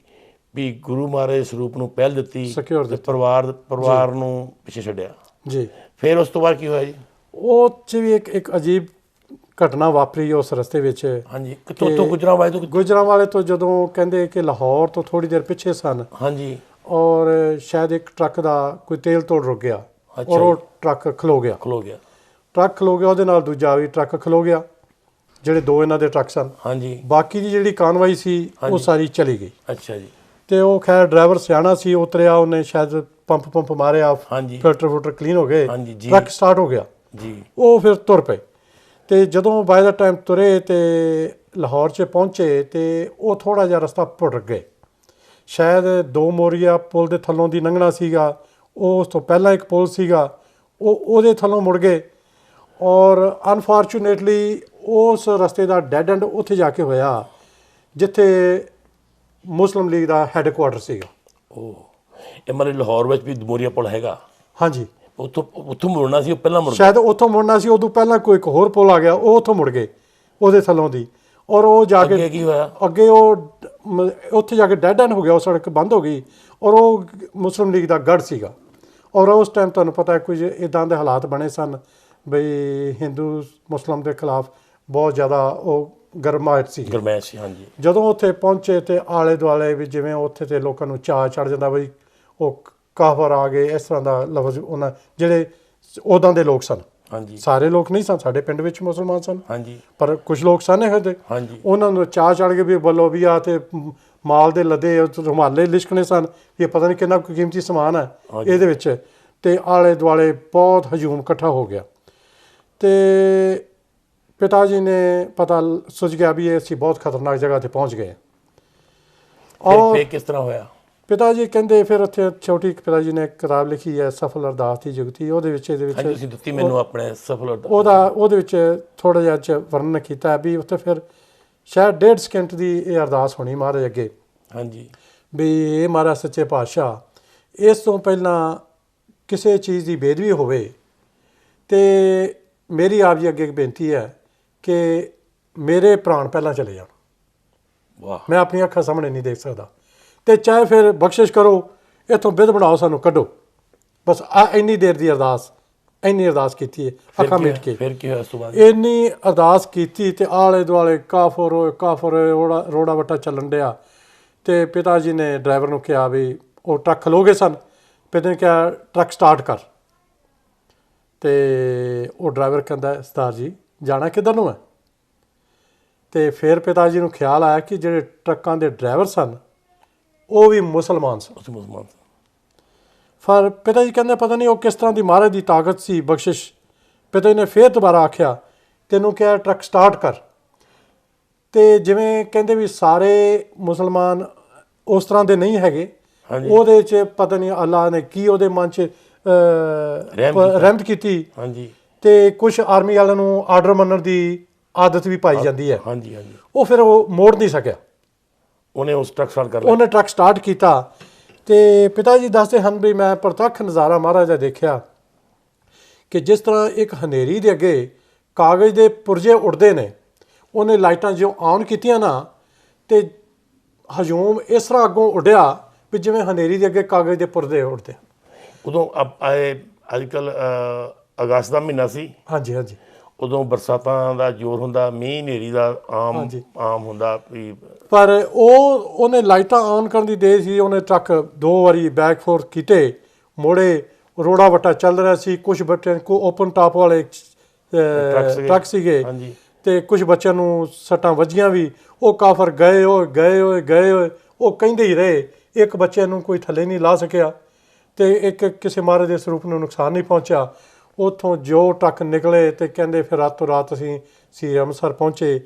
ਵੀ ਗੁਰੂ ਮਹਾਰਾਜ ਦੇ ਸਰੂਪ ਨੂੰ ਪਹਿਲ ਦਿੱਤੀ ਤੇ ਪਰਿਵਾਰ ਨੂੰ ਪਿੱਛੇ ਛੱਡਿਆ ਜੀ। ਫਿਰ ਉਸ ਤੋਂ ਬਾਅਦ ਕੀ ਹੋਇਆ ਜੀ? ਉਹ 'ਚ ਵੀ ਇੱਕ ਅਜੀਬ ਘਟਨਾ ਵਾਪਰੀ ਉਸ ਰਸਤੇ ਵਿੱਚ। ਹਾਂਜੀ, ਕਿੱਥੋਂ ਗੁਜਰਾਂਵਾਲੇ ਤੋਂ ਜਦੋਂ ਕਹਿੰਦੇ ਕਿ ਲਾਹੌਰ ਤੋਂ ਥੋੜ੍ਹੀ ਦੇਰ ਪਿੱਛੇ ਸਨ। ਹਾਂਜੀ, ਔਰ ਸ਼ਾਇਦ ਇੱਕ ਟਰੱਕ ਦਾ ਕੋਈ ਤੇਲ ਤੋੜ ਰੁਕ ਗਿਆ ਔਰ ਉਹ ਟਰੱਕ ਖਲੋ ਗਿਆ। ਟਰੱਕ ਖਲੋ ਗਿਆ, ਉਹਦੇ ਨਾਲ ਦੂਜਾ ਵੀ ਟਰੱਕ ਖਲੋ ਗਿਆ, ਜਿਹੜੇ 2 ਇਹਨਾਂ ਦੇ ਟਰੱਕ ਸਨ। ਹਾਂਜੀ, ਬਾਕੀ ਦੀ ਜਿਹੜੀ ਕਾਨਵਾਈ ਸੀ ਉਹ ਸਾਰੀ ਚਲੀ ਗਈ। ਅੱਛਾ ਜੀ। ਅਤੇ ਉਹ ਖੈਰ ਡਰਾਈਵਰ ਸਿਆਣਾ ਸੀ, ਉਤਰਿਆ, ਉਹਨੇ ਸ਼ਾਇਦ ਪੰਪ ਮਾਰਿਆ, ਫਿਲਟਰ ਕਲੀਨ ਹੋ ਗਏ, ਟਰੱਕ ਸਟਾਰਟ ਹੋ ਗਿਆ ਜੀ। ਉਹ ਫਿਰ ਤੁਰ ਪਏ ਅਤੇ ਜਦੋਂ ਬਾਏ ਦਾ ਟਾਈਮ ਤੁਰੇ ਅਤੇ ਲਾਹੌਰ 'ਚ ਪਹੁੰਚੇ ਅਤੇ ਉਹ ਥੋੜ੍ਹਾ ਜਿਹਾ ਰਸਤਾ ਭੁੱਲ ਗਏ। ਸ਼ਾਇਦ 2 ਮੋਰੀਆ ਪੁਲ ਦੇ ਥੱਲੋਂ ਦੀ ਲੰਘਣਾ ਸੀਗਾ, ਉਸ ਤੋਂ ਪਹਿਲਾਂ ਇੱਕ ਪੁਲ ਸੀਗਾ, ਉਹਦੇ ਥੱਲੋਂ ਮੁੜ ਗਏ ਔਰ ਅਨਫੋਰਚੂਨੇਟਲੀ ਉਸ ਰਸਤੇ ਦਾ ਡੈਡ ਐਂਡ ਉੱਥੇ ਜਾ ਕੇ ਹੋਇਆ ਜਿੱਥੇ ਮੁਸਲਿਮ ਲੀਗ ਦਾ ਹੈੱਡਕੁਆਟਰ ਸੀਗਾ। ਇਹ ਮਤਲਬ ਲਾਹੌਰ ਵਿੱਚ ਵੀ ਮੋਰੀਆ ਪੁਲ ਹੈਗਾ? ਹਾਂਜੀ, ਉੱਥੋਂ ਮੁੜਨਾ ਸੀ, ਉਹ ਪਹਿਲਾਂ ਮੁੜ ਸ਼ਾਇਦ ਉੱਥੋਂ ਮੁੜਨਾ ਸੀ, ਉਦੋਂ ਪਹਿਲਾਂ ਕੋਈ ਇੱਕ ਹੋਰ ਪੁਲ ਆ ਗਿਆ, ਉਹ ਉੱਥੋਂ ਮੁੜ ਗਏ ਉਹਦੇ ਥੱਲੋਂ ਦੀ। ਔਰ ਉਹ ਜਾ ਕੇ ਕੀ ਹੋਇਆ ਅੱਗੇ, ਉਹ ਉੱਥੇ ਜਾ ਕੇ ਡੈਡ ਐਂਡ ਹੋ ਗਿਆ, ਉਹ ਸੜਕ ਬੰਦ ਹੋ ਗਈ ਔਰ ਉਹ ਮੁਸਲਿਮ ਲੀਗ ਦਾ ਗੜ੍ਹ ਸੀਗਾ। ਔਰ ਉਸ ਟਾਈਮ ਤੁਹਾਨੂੰ ਪਤਾ ਕੁਝ ਇੱਦਾਂ ਦੇ ਹਾਲਾਤ ਬਣੇ ਸਨ ਬਈ ਹਿੰਦੂ ਮੁਸਲਿਮ ਦੇ ਖਿਲਾਫ ਬਹੁਤ ਜ਼ਿਆਦਾ ਉਹ ਗਰਮਾਇਸ਼ ਸੀ। ਹਾਂਜੀ। ਜਦੋਂ ਉੱਥੇ ਪਹੁੰਚੇ ਅਤੇ ਆਲੇ ਦੁਆਲੇ ਵੀ ਜਿਵੇਂ ਉੱਥੇ ਤੇ ਲੋਕਾਂ ਨੂੰ ਚਾਅ ਚੜ੍ਹ ਜਾਂਦਾ ਬਈ ਉਹ ਕਾਫਰ ਆ ਗਏ, ਇਸ ਤਰ੍ਹਾਂ ਦਾ ਲਫ਼ਜ਼ ਉਹਨਾਂ ਜਿਹੜੇ ਉੱਦਾਂ ਦੇ ਲੋਕ ਸਨ। ਹਾਂਜੀ, ਸਾਰੇ ਲੋਕ ਨਹੀਂ ਸਨ, ਸਾਡੇ ਪਿੰਡ ਵਿੱਚ ਮੁਸਲਮਾਨ ਸਨ। ਹਾਂਜੀ, ਪਰ ਕੁਝ ਲੋਕ ਸਨ ਇਹੋ ਜਿਹੇ। ਹਾਂਜੀ, ਉਹਨਾਂ ਨੂੰ ਚਾਅ ਚੜ੍ਹ ਕੇ ਵੀ ਬੋਲੋ ਵੀ ਆ ਤੇ ਮਾਲ ਦੇ ਲੱਦੇ ਰੁਮਾਲੇ ਲਿਸ਼ਕਣੇ ਸਨ, ਇਹ ਪਤਾ ਨਹੀਂ ਕਿੰਨਾ ਕੀਮਤੀ ਸਮਾਨ ਹੈ ਇਹਦੇ ਵਿੱਚ। ਅਤੇ ਆਲੇ ਦੁਆਲੇ ਬਹੁਤ ਹਜੂਮ ਇਕੱਠਾ ਹੋ ਗਿਆ ਅਤੇ ਪਿਤਾ ਜੀ ਨੇ ਪਤਾ ਸੁੱਝ ਗਿਆ ਵੀ ਇਹ ਅਸੀਂ ਬਹੁਤ ਖਤਰਨਾਕ ਜਗ੍ਹਾ 'ਤੇ ਪਹੁੰਚ ਗਏ। ਔਰ ਕਿਸ ਤਰ੍ਹਾਂ ਹੋਇਆ? ਪਿਤਾ ਜੀ ਕਹਿੰਦੇ ਫਿਰ ਉੱਥੇ ਛੋਟੀ ਪਿਤਾ ਜੀ ਨੇ ਇੱਕ ਕਿਤਾਬ ਲਿਖੀ ਹੈ ਸਫਲ ਅਰਦਾਸ ਦੀ ਜੁਗਤੀ, ਉਹਦੇ ਵਿੱਚ ਤੁਸੀਂ ਦਿੱਤੀ ਮੈਨੂੰ ਆਪਣੇ ਸਫਲ ਅਰਦਾਸ, ਉਹਦੇ ਵਿੱਚ ਥੋੜ੍ਹਾ ਜਿਹਾ ਵਰਣਨ ਕੀਤਾ ਵੀ ਉੱਥੇ ਫਿਰ ਸ਼ਾਇਦ 1.5 ਸਕਿੰਟ ਦੀ ਇਹ ਅਰਦਾਸ ਹੋਣੀ ਮਹਾਰਾਜ ਅੱਗੇ। ਹਾਂਜੀ, ਵੀ ਇਹ ਮਹਾਰਾਜ ਸੱਚੇ ਪਾਤਸ਼ਾਹ, ਇਸ ਤੋਂ ਪਹਿਲਾਂ ਕਿਸੇ ਚੀਜ਼ ਦੀ ਬੇਦਬੀ ਹੋਵੇ ਅਤੇ ਮੇਰੀ ਆਪ ਜੀ ਅੱਗੇ ਇੱਕ ਬੇਨਤੀ ਹੈ ਕਿ ਮੇਰੇ ਪ੍ਰਾਣ ਪਹਿਲਾਂ ਚਲੇ ਜਾਣ। ਵਾਹ, ਮੈਂ ਆਪਣੀਆਂ ਅੱਖਾਂ ਸਾਹਮਣੇ ਨਹੀਂ ਦੇਖ ਸਕਦਾ ਅਤੇ ਚਾਹੇ ਫਿਰ ਬਖਸ਼ਿਸ਼ ਕਰੋ, ਇੱਥੋਂ ਬਿਧ ਬਣਾਓ, ਸਾਨੂੰ ਕੱਢੋ, ਬਸ ਇੰਨੀ ਦੇਰ ਦੀ ਅਰਦਾਸ ਇੰਨੀ ਅਰਦਾਸ ਕੀਤੀ ਹੈ ਅੱਖਾਂ ਮੀਟ ਕੇ। ਫਿਰ ਕੀ ਹੋਇਆ ਉਸ ਤੋਂ ਬਾਅਦ? ਇੰਨੀ ਅਰਦਾਸ ਕੀਤੀ ਤੇ ਆਲੇ ਦੁਆਲੇ ਕਾਫਰ ਹੋਏ ਰੋੜਾ ਵੱਟਾ ਚੱਲਣ ਡਿਆ। ਤੇ ਪਿਤਾ ਜੀ ਨੇ ਡਰਾਈਵਰ ਨੂੰ ਕਿਹਾ ਵੀ ਉਹ ਟਰੱਕ ਖਲੋ ਗਏ ਸਨ। ਪਿਤਾ ਨੇ ਕਿਹਾ ਟਰੱਕ ਸਟਾਰਟ ਕਰ। ਤੇ ਉਹ ਡਰਾਈਵਰ ਕਹਿੰਦਾ ਸਰਦਾਰ ਜੀ ਜਾਣਾ ਕਿੱਧਰ ਨੂੰ ਹੈ? ਤੇ ਫਿਰ ਪਿਤਾ ਜੀ ਨੂੰ ਖਿਆਲ ਆਇਆ ਕਿ ਜਿਹੜੇ ਟਰੱਕਾਂ ਦੇ ਡਰਾਈਵਰ ਸਨ ਉਹ ਵੀ ਮੁਸਲਮਾਨ ਸਨ। ਮੁਸਲਮਾਨ ਪਰ ਪਿਤਾ ਜੀ ਕਹਿੰਦੇ ਪਤਾ ਨਹੀਂ ਉਹ ਕਿਸ ਤਰ੍ਹਾਂ ਦੀ ਮਹਾਰਾਜ ਦੀ ਤਾਕਤ ਸੀ, ਬਖਸ਼ਿਸ਼। ਪਿਤਾ ਜੀ ਨੇ ਫਿਰ ਦੁਬਾਰਾ ਆਖਿਆ, ਤੈਨੂੰ ਕਿਹਾ ਟਰੱਕ ਸਟਾਰਟ ਕਰ। ਤੇ ਜਿਵੇਂ ਕਹਿੰਦੇ ਵੀ ਸਾਰੇ ਮੁਸਲਮਾਨ ਉਸ ਤਰ੍ਹਾਂ ਦੇ ਨਹੀਂ ਹੈਗੇ, ਉਹਦੇ 'ਚ ਪਤਾ ਨਹੀਂ ਅੱਲਾ ਨੇ ਕੀ ਉਹਦੇ ਮਨ 'ਚ ਰਹਿਮਤ ਕੀਤੀ। ਹਾਂਜੀ। ਤੇ ਕੁਝ ਆਰਮੀ ਵਾਲਿਆਂ ਨੂੰ ਆਰਡਰ ਮੰਨਣ ਦੀ ਆਦਤ ਵੀ ਪਾਈ ਜਾਂਦੀ ਹੈ। ਹਾਂਜੀ ਹਾਂਜੀ। ਉਹ ਫਿਰ ਉਹ ਮੋੜ ਨਹੀਂ ਸਕਿਆ। ਉਹਨੇ ਟਰੱਕ ਸਟਾਰਟ ਕੀਤਾ। ਤੇ ਪਿਤਾ ਜੀ ਦੱਸਦੇ ਹਨ ਵੀ ਮੈਂ ਪ੍ਰਤੱਖ ਨਜ਼ਾਰਾ ਮਹਾਰਾਜ ਦਾ ਦੇਖਿਆ ਕਿ ਜਿਸ ਤਰ੍ਹਾਂ ਇੱਕ ਹਨੇਰੀ ਦੇ ਅੱਗੇ ਕਾਗਜ਼ ਦੇ ਪੁਰਜੇ ਉੱਡਦੇ ਨੇ, ਉਹਨੇ ਲਾਈਟਾਂ ਜੋ ਆਨ ਕੀਤੀਆਂ ਨਾ ਤੇ ਹਜੂਮ ਇਸ ਤਰ੍ਹਾਂ ਅੱਗੋਂ ਉੱਡਿਆ ਵੀ ਜਿਵੇਂ ਹਨੇਰੀ ਦੇ ਅੱਗੇ ਕਾਗਜ਼ ਦੇ ਪੁਰਜੇ ਉੱਡਦੇ। ਉਦੋਂ ਅੱਜ ਕੱਲ੍ਹ ਅਗਸਤ ਦਾ ਮਹੀਨਾ ਸੀ। ਹਾਂਜੀ ਹਾਂਜੀ। ਉਦੋਂ ਬਰਸਾਤਾਂ ਦਾ ਜ਼ੋਰ ਹੁੰਦਾ, ਮੀਂਹ ਹਨੇਰੀ ਦਾ ਆਮ ਹੁੰਦਾ ਵੀ। ਪਰ ਉਹਨੇ ਲਾਈਟਾਂ ਆਨ ਕਰਨ ਦੀ ਦੇਰ ਸੀ, ਉਹਨੇ ਟਰੱਕ 2 ਵਾਰੀ ਬੈਕ ਫੋਰਥ ਕੀਤੇ, ਮੋੜੇ, ਰੋੜਾ ਵੱਟਾ ਚੱਲ ਰਿਹਾ ਸੀ। ਕੁਝ ਬੱਚੇ ਓਪਨ ਟਾਪ ਵਾਲੇ ਟਰੱਕ ਸੀਗੇ ਤੇ ਕੁਝ ਬੱਚਿਆਂ ਨੂੰ ਸੱਟਾਂ ਵੱਜੀਆਂ ਵੀ। ਉਹ ਕਾਫਰ ਗਏ ਹੋਏ ਉਹ ਕਹਿੰਦੇ ਹੀ ਰਹੇ। ਇੱਕ ਬੱਚੇ ਨੂੰ ਕੋਈ ਥੱਲੇ ਨਹੀਂ ਲਾ ਸਕਿਆ ਤੇ ਇੱਕ ਕਿਸੇ ਮਹਾਰਾਜ ਦੇ ਸਰੂਪ ਨੂੰ ਨੁਕਸਾਨ ਨਹੀਂ ਪਹੁੰਚਿਆ। ਉੱਥੋਂ ਜੋ ਟਰੱਕ ਨਿਕਲੇ ਤੇ ਕਹਿੰਦੇ ਫਿਰ ਰਾਤੋਂ ਰਾਤ ਅਸੀਂ ਸ੍ਰੀ ਅੰਮ੍ਰਿਤਸਰ ਪਹੁੰਚੇ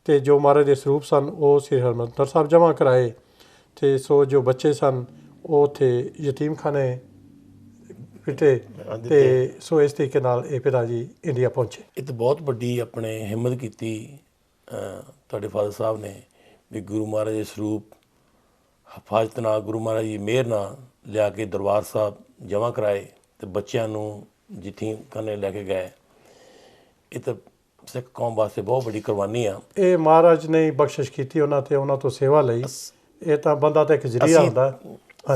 ਤੇ ਜੋ ਮਹਾਰਾਜ ਦੇ ਸਰੂਪ ਸਨ ਉਹ ਸ੍ਰੀ ਹਰਿਮੰਦਰ ਸਾਹਿਬ ਜਮ੍ਹਾਂ ਕਰਾਏ। ਤੇ ਸੋ ਜੋ ਬੱਚੇ ਸਨ ਉਹ ਉੱਥੇ ਯਤੀਮਖਾਨੇ ਫਿੱਟੇ। ਤੇ ਸੋ ਇਸ ਤਰੀਕੇ ਨਾਲ ਇਹ ਪਿਤਾ ਜੀ ਇੰਡੀਆ ਪਹੁੰਚੇ। ਇਹ ਤਾਂ ਬਹੁਤ ਵੱਡੀ ਆਪਣੇ ਹਿੰਮਤ ਕੀਤੀ ਤੁਹਾਡੇ ਫਾਦਰ ਸਾਹਿਬ ਨੇ ਵੀ ਗੁਰੂ ਮਹਾਰਾਜ ਦੇ ਸਰੂਪ ਹਿਫਾਜ਼ਤ ਨਾਲ, ਗੁਰੂ ਮਹਾਰਾਜ ਦੀ ਮਿਹਰ ਨਾਲ ਲਿਆ ਕੇ ਦਰਬਾਰ ਸਾਹਿਬ ਜਮ੍ਹਾਂ ਕਰਾਏ ਤੇ ਬੱਚਿਆਂ ਨੂੰ ਯਤੀਮਖਾਨੇ ਲੈ ਕੇ ਗਏ। ਇਹ ਤਾਂ ਸਿੱਖ ਕੌਮ ਵਾਸਤੇ ਬਹੁਤ ਵੱਡੀ ਕੁਰਬਾਨੀ ਆ। ਇਹ ਮਹਾਰਾਜ ਨੇ ਬਖਸ਼ਿਸ਼ ਕੀਤੀ ਉਹਨਾਂ ਤੇ, ਉਹਨਾਂ ਤੋਂ ਸੇਵਾ ਲਈ। ਇਹ ਤਾਂ ਬੰਦਾ ਤਾਂ ਇੱਕ ਜ਼ਰੀਆ ਹੁੰਦਾ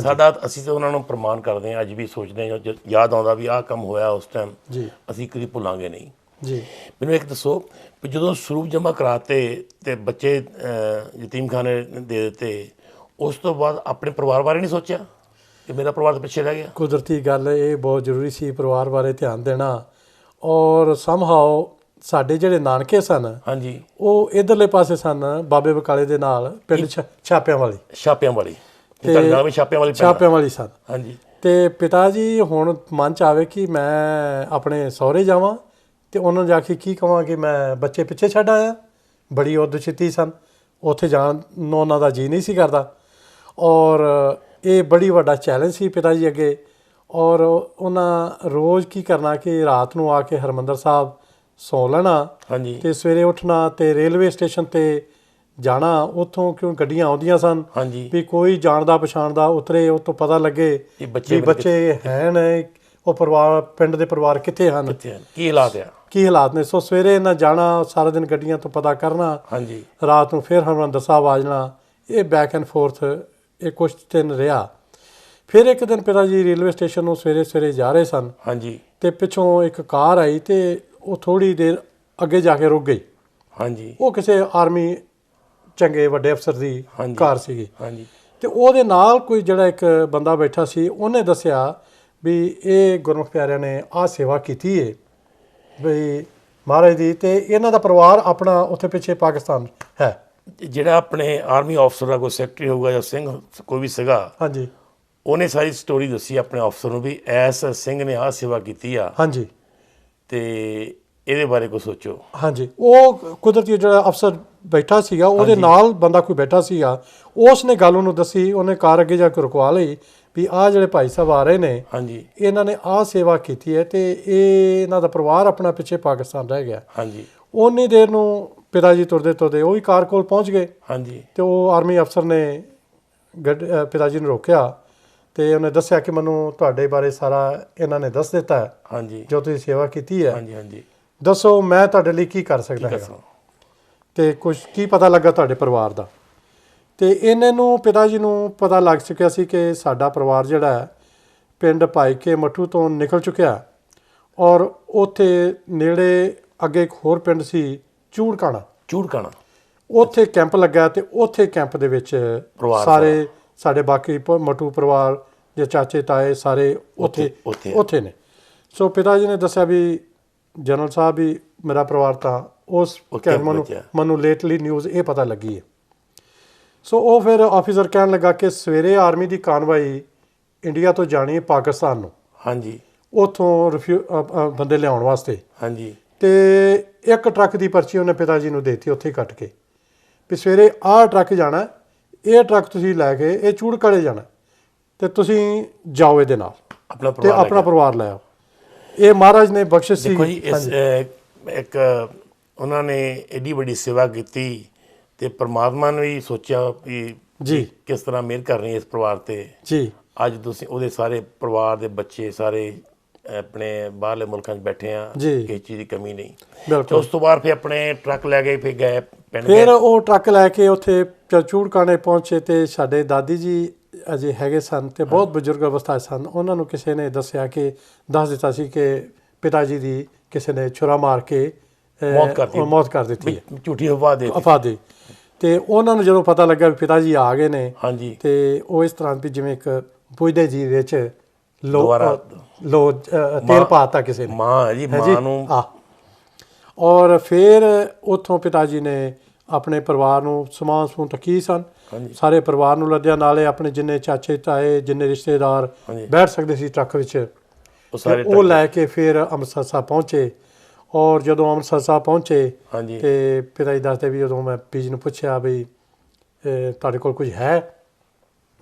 ਸਾਡਾ। ਅਸੀਂ ਤਾਂ ਉਹਨਾਂ ਨੂੰ ਪ੍ਰਮਾਣ ਕਰਦੇ ਹਾਂ, ਅੱਜ ਵੀ ਸੋਚਦੇ ਹਾਂ, ਯਾਦ ਆਉਂਦਾ ਵੀ ਆਹ ਕੰਮ ਹੋਇਆ ਉਸ ਟਾਈਮ ਜੀ, ਅਸੀਂ ਕਦੀ ਭੁੱਲਾਂਗੇ ਨਹੀਂ ਜੀ। ਮੈਨੂੰ ਇੱਕ ਦੱਸੋ ਵੀ ਜਦੋਂ ਸਰੂਪ ਜਮ੍ਹਾਂ ਕਰਾਤੇ ਤੇ ਬੱਚੇ ਯਤੀਮਖਾਨੇ ਦੇ ਦਿੱਤੇ, ਉਸ ਤੋਂ ਬਾਅਦ ਆਪਣੇ ਪਰਿਵਾਰ ਬਾਰੇ ਨਹੀਂ ਸੋਚਿਆ ਕਿ ਮੇਰਾ ਪਰਿਵਾਰ ਤਾਂ ਪਿੱਛੇ ਰਹਿ ਗਿਆ? ਕੁਦਰਤੀ ਗੱਲ ਇਹ ਬਹੁਤ ਜ਼ਰੂਰੀ ਸੀ ਪਰਿਵਾਰ ਬਾਰੇ ਧਿਆਨ ਦੇਣਾ। ਔਰ ਸਮਹਾਓ ਸਾਡੇ ਜਿਹੜੇ ਨਾਨਕੇ ਸਨ ਹਾਂਜੀ ਉਹ ਇਧਰਲੇ ਪਾਸੇ ਸਨ, ਬਾਬੇ ਬਕਾਲੇ ਦੇ ਨਾਲ, ਪਿੰਡ ਛਾਪਿਆਂ ਵਾਲੀ ਸਨ। ਹਾਂਜੀ। ਤੇ ਪਿਤਾ ਜੀ ਹੁਣ ਮਨ 'ਚ ਆਵੇ ਕਿ ਮੈਂ ਆਪਣੇ ਸਹੁਰੇ ਜਾਵਾਂ ਤੇ ਉਹਨਾਂ ਨੂੰ ਜਾ ਕੇ ਕੀ ਕਹਾਂ ਕਿ ਮੈਂ ਬੱਚੇ ਪਿੱਛੇ ਛੱਡ ਆਇਆ। ਬੜੀ ਉਦਚਿੱਤੀ ਸਨ, ਉੱਥੇ ਜਾਣ ਨੂੰ ਉਹਨਾਂ ਦਾ ਜੀ ਨਹੀਂ ਸੀ ਕਰਦਾ। ਔਰ ਇਹ ਬੜੀ ਵੱਡਾ ਚੈਲੰਜ ਸੀ ਪਿਤਾ ਜੀ ਅੱਗੇ। ਔਰ ਉਹਨਾਂ ਰੋਜ਼ ਕੀ ਕਰਨਾ ਕਿ ਰਾਤ ਨੂੰ ਆ ਕੇ ਹਰਿਮੰਦਰ ਸਾਹਿਬ ਸੌਂ ਲੈਣਾ ਤੇ ਸਵੇਰੇ ਉੱਠਣਾ ਤੇ ਰੇਲਵੇ ਸਟੇਸ਼ਨ 'ਤੇ ਜਾਣਾ। ਉੱਥੋਂ ਕਿਉਂ ਗੱਡੀਆਂ ਆਉਂਦੀਆਂ ਸਨ ਵੀ ਕੋਈ ਜਾਣਦਾ ਪਛਾਣਦਾ ਉਤਰੇ, ਉਹ ਤੋਂ ਪਤਾ ਲੱਗੇ ਵੀ ਬੱਚੇ ਹੈ ਨੇ, ਉਹ ਪਰਿਵਾਰ, ਪਿੰਡ ਦੇ ਪਰਿਵਾਰ ਕਿੱਥੇ ਹਨ, ਕੀ ਹਾਲਾਤ ਨੇ। ਸੋ ਸਵੇਰੇ ਇਹਨਾਂ ਜਾਣਾ, ਸਾਰਾ ਦਿਨ ਗੱਡੀਆਂ ਤੋਂ ਪਤਾ ਕਰਨਾ, ਰਾਤ ਨੂੰ ਫਿਰ ਹਰਿਮੰਦਰ ਸਾਹਿਬ ਆ ਜਾਣਾ। ਇਹ ਬੈਕ ਐਂਡ ਫੋਰਥ ਇਹ ਕੁਛ ਦਿਨ ਰਿਹਾ। ਫਿਰ ਇੱਕ ਦਿਨ ਪਿਤਾ ਜੀ ਰੇਲਵੇ ਸਟੇਸ਼ਨ ਨੂੰ ਸਵੇਰੇ ਜਾ ਰਹੇ ਸਨ ਤੇ ਪਿੱਛੋਂ ਇੱਕ ਕਾਰ ਆਈ ਤੇ ਉਹ ਥੋੜ੍ਹੀ ਦੇਰ ਅੱਗੇ ਜਾ ਕੇ ਰੁਕ ਗਈ। ਉਹ ਕਿਸੇ ਆਰਮੀ ਚੰਗੇ ਵੱਡੇ ਅਫਸਰ ਦੀ ਕਾਰ ਸੀਗੀ ਤੇ ਉਹਦੇ ਨਾਲ ਕੋਈ ਜਿਹੜਾ ਇੱਕ ਬੰਦਾ ਬੈਠਾ ਸੀ, ਉਹਨੇ ਦੱਸਿਆ ਵੀ ਇਹ ਗੁਰਮੁਖ ਪਿਆਰਿਆਂ ਨੇ ਆਹ ਸੇਵਾ ਕੀਤੀ ਹੈ ਬਈ ਮਹਾਰਾਜ ਦੀ, ਤੇ ਇਹਨਾਂ ਦਾ ਪਰਿਵਾਰ ਆਪਣਾ ਉੱਥੇ ਪਿੱਛੇ ਪਾਕਿਸਤਾਨ ਹੈ। ਜਿਹੜਾ ਆਪਣੇ ਆਰਮੀ ਅਫਸਰ ਦਾ ਕੋਈ ਸੈਕਟਰੀ ਹੋਊਗਾ ਜਾਂ ਸਿੰਘ ਕੋਈ ਵੀ ਸੀਗਾ, ਉਹਨੇ ਸਾਰੀ ਸਟੋਰੀ ਦੱਸੀ ਆਪਣੇ ਅਫਸਰ ਨੂੰ ਵੀ ਐਸ ਸਿੰਘ ਨੇ ਆਹ ਸੇਵਾ ਕੀਤੀ ਆ ਤੇ ਇਹਦੇ ਬਾਰੇ ਕੁਛ ਸੋਚੋ। ਉਹ ਕੁਦਰਤੀ ਜਿਹੜਾ ਅਫਸਰ ਬੈਠਾ ਸੀਗਾ ਉਹਦੇ ਨਾਲ ਬੰਦਾ ਕੋਈ ਬੈਠਾ ਸੀਗਾ, ਉਸ ਨੇ ਗੱਲ ਉਹਨੂੰ ਦੱਸੀ। ਉਹਨੇ ਕਾਰ ਅੱਗੇ ਜਾ ਕੇ ਰੁਕਵਾ ਲਈ ਵੀ ਆਹ ਜਿਹੜੇ ਭਾਈ ਸਾਹਿਬ ਆ ਰਹੇ ਨੇ, ਇਹਨਾਂ ਨੇ ਆਹ ਸੇਵਾ ਕੀਤੀ ਹੈ ਤੇ ਇਹਨਾਂ ਦਾ ਪਰਿਵਾਰ ਆਪਣਾ ਪਿੱਛੇ ਪਾਕਿਸਤਾਨ ਰਹਿ ਗਿਆ। ਉਨੀ ਦੇਰ ਨੂੰ ਪਿਤਾ ਜੀ ਤੁਰਦੇ ਉਹ ਵੀ ਕਾਰ ਕੋਲ ਪਹੁੰਚ ਗਏ ਤੇ ਉਹ ਆਰਮੀ ਅਫਸਰ ਨੇ ਪਿਤਾ ਜੀ ਨੂੰ ਰੋਕਿਆ ਤੇ ਉਹਨੇ ਦੱਸਿਆ ਕਿ ਮੈਨੂੰ ਤੁਹਾਡੇ ਬਾਰੇ ਸਾਰਾ ਇਹਨਾਂ ਨੇ ਦੱਸ ਦਿੱਤਾ ਹੈ, ਜੋ ਤੁਸੀਂ ਸੇਵਾ ਕੀਤੀ ਹੈ, ਦੱਸੋ ਮੈਂ ਤੁਹਾਡੇ ਲਈ ਕੀ ਕਰ ਸਕਦਾ ਹੈਗਾ ਤੇ ਕੁਛ ਕੀ ਪਤਾ ਲੱਗਾ ਤੁਹਾਡੇ ਪਰਿਵਾਰ ਦਾ। ਤੇ ਇਹਨਾਂ ਨੂੰ ਪਿਤਾ ਜੀ ਨੂੰ ਪਤਾ ਲੱਗ ਚੁੱਕਿਆ ਸੀ ਕਿ ਸਾਡਾ ਪਰਿਵਾਰ ਜਿਹੜਾ ਹੈ ਪਿੰਡ ਭਾਈ ਕੇ ਮੱਠੂ ਤੋਂ ਨਿਕਲ ਚੁੱਕਿਆ ਔਰ ਉੱਥੇ ਨੇੜੇ ਅੱਗੇ ਇੱਕ ਹੋਰ ਪਿੰਡ ਸੀ ਚੂੜਕਾਣਾ, ਚੂੜਕਾਣਾ ਉੱਥੇ ਕੈਂਪ ਲੱਗਾ ਤੇ ਉੱਥੇ ਕੈਂਪ ਦੇ ਵਿੱਚ ਪਰਿਵਾਰ ਸਾਰੇ ਸਾਡੇ ਬਾਕੀ ਮਟੂ ਪਰਿਵਾਰ ਦੇ ਚਾਚੇ ਤਾਏ ਸਾਰੇ ਉੱਥੇ ਨੇ। ਸੋ ਪਿਤਾ ਜੀ ਨੇ ਦੱਸਿਆ ਵੀ ਜਨਰਲ ਸਾਹਿਬ ਵੀ ਮੇਰਾ ਪਰਿਵਾਰ ਤਾਂ ਉਸ ਕੈਂਪ ਮੈਨੂੰ ਲੇਟਲੀ ਨਿਊਜ਼ ਇਹ ਪਤਾ ਲੱਗੀ ਹੈ। ਸੋ ਉਹ ਫਿਰ ਆਫੀਸਰ ਕਹਿਣ ਲੱਗਾ ਕਿ ਸਵੇਰੇ ਆਰਮੀ ਦੀ ਕਾਨਵਾਈ ਇੰਡੀਆ ਤੋਂ ਜਾਣੀ ਹੈ ਪਾਕਿਸਤਾਨ ਨੂੰ, ਹਾਂਜੀ, ਉੱਥੋਂ ਬੰਦੇ ਲਿਆਉਣ ਵਾਸਤੇ। ਹਾਂਜੀ। ਤੇ ਇੱਕ ਟਰੱਕ ਦੀ ਪਰਚੀ ਉਹਨੇ ਪਿਤਾ ਜੀ ਨੂੰ ਦੇਤੀ ਉੱਥੇ ਹੀ ਕੱਟ ਕੇ ਵੀ ਸਵੇਰੇ ਆਹ ਟਰੱਕ ਜਾਣਾ, ਇਹ ਟਰੱਕ ਤੁਸੀਂ ਲੈ ਕੇ ਇਹ ਚੂੜਕਾਣੇ ਜਾਣਾ ਤੇ ਤੁਸੀਂ ਜਾਓ ਇਹਦੇ ਨਾਲ ਤੇ ਆਪਣਾ ਪਰਿਵਾਰ ਲੈ ਆਓ। ਇਹ ਮਹਾਰਾਜ ਨੇ ਬਖਸ਼ਿਸ਼ ਸੀ। ਦੇਖੋ ਜੀ, ਇਸ ਇੱਕ ਉਹਨਾਂ ਨੇ ਐਡੀ ਵੱਡੀ ਸੇਵਾ ਕੀਤੀ ਤੇ ਪਰਮਾਤਮਾ ਨੇ ਵੀ ਸੋਚਿਆ ਵੀ ਜੀ ਕਿਸ ਤਰ੍ਹਾਂ ਮਿਹਰ ਕਰਨੀ ਇਸ ਪਰਿਵਾਰ ਤੇ ਜੀ। ਅੱਜ ਤੁਸੀਂ ਉਹਦੇ ਸਾਰੇ ਪਰਿਵਾਰ ਦੇ ਬੱਚੇ ਸਾਰੇ ਆਪਣੇ ਬਾਹਰਲੇ ਮੁਲਕਾਂ 'ਚ ਬੈਠੇ ਆ, ਕਿਸੇ ਚੀਜ਼ ਦੀ ਕਮੀ ਨਹੀਂ। ਬਿਲਕੁਲ। ਉਸ ਤੋਂ ਬਾਅਦ ਫਿਰ ਆਪਣੇ ਟਰੱਕ ਲੈ ਗਏ, ਫਿਰ ਗਏ ਪਿੰਡ। ਫਿਰ ਉਹ ਟਰੱਕ ਲੈ ਕੇ ਉੱਥੇ ਚੂੜਕਾਣੇ ਪਹੁੰਚੇ ਤੇ ਸਾਡੇ ਦਾਦੀ ਜੀ ਅਜੇ ਹੈਗੇ ਸਨ ਤੇ ਬਹੁਤ ਬਜ਼ੁਰਗ ਅਵਸਥਾ ਸਨ। ਉਹਨਾਂ ਨੂੰ ਕਿਸੇ ਨੇ ਦੱਸਿਆ ਕਿ ਦੱਸ ਦਿੱਤਾ ਸੀ ਕਿ ਪਿਤਾ ਜੀ ਦੀ ਕਿਸੇ ਨੇ ਛੁਰਾ ਮਾਰ ਕੇ ਮੌਤ ਕਰ ਦਿੱਤੀ ਹੈ, ਝੂਠੀ ਅਫਵਾਹ ਦੇ। ਤੇ ਉਹਨਾਂ ਨੂੰ ਜਦੋਂ ਪਤਾ ਲੱਗਾ ਵੀ ਪਿਤਾ ਜੀ ਆ ਗਏ ਨੇ, ਹਾਂਜੀ, ਤੇ ਉਹ ਇਸ ਤਰ੍ਹਾਂ ਵੀ ਜਿਵੇਂ ਇੱਕ ਪੁੱਜਦੇ ਜੀ ਵਿੱਚ ਤੇਲ ਪਾਤਾ ਕਿਸੇ ਨੇ, ਮਾਂ ਜੀ ਮਾਂ ਨੂੰ। ਔਰ ਫਿਰ ਉੱਥੋਂ ਪਿਤਾ ਜੀ ਨੇ ਆਪਣੇ ਪਰਿਵਾਰ ਨੂੰ ਸਮਾਨ ਸਮੂਨ ਤੱਕੀ ਸਨ, ਸਾਰੇ ਪਰਿਵਾਰ ਨੂੰ ਲੱਦਿਆ, ਨਾਲੇ ਆਪਣੇ ਜਿੰਨੇ ਚਾਚੇ ਤਾਏ ਜਿੰਨੇ ਰਿਸ਼ਤੇਦਾਰ ਬੈਠ ਸਕਦੇ ਸੀ ਟਰੱਕ ਵਿੱਚ ਉਹ ਲੈ ਕੇ ਫਿਰ ਅੰਮ੍ਰਿਤਸਰ ਸਾਹਿਬ ਪਹੁੰਚੇ। ਔਰ ਜਦੋਂ ਅੰਮ੍ਰਿਤਸਰ ਸਾਹਿਬ ਪਹੁੰਚੇ ਤੇ ਪਿਤਾ ਜੀ ਦੱਸਦੇ ਵੀ ਜਦੋਂ ਮੈਂ ਪੀ ਜੀ ਨੂੰ ਪੁੱਛਿਆ ਵੀ ਤੁਹਾਡੇ ਕੋਲ ਕੁਝ ਹੈ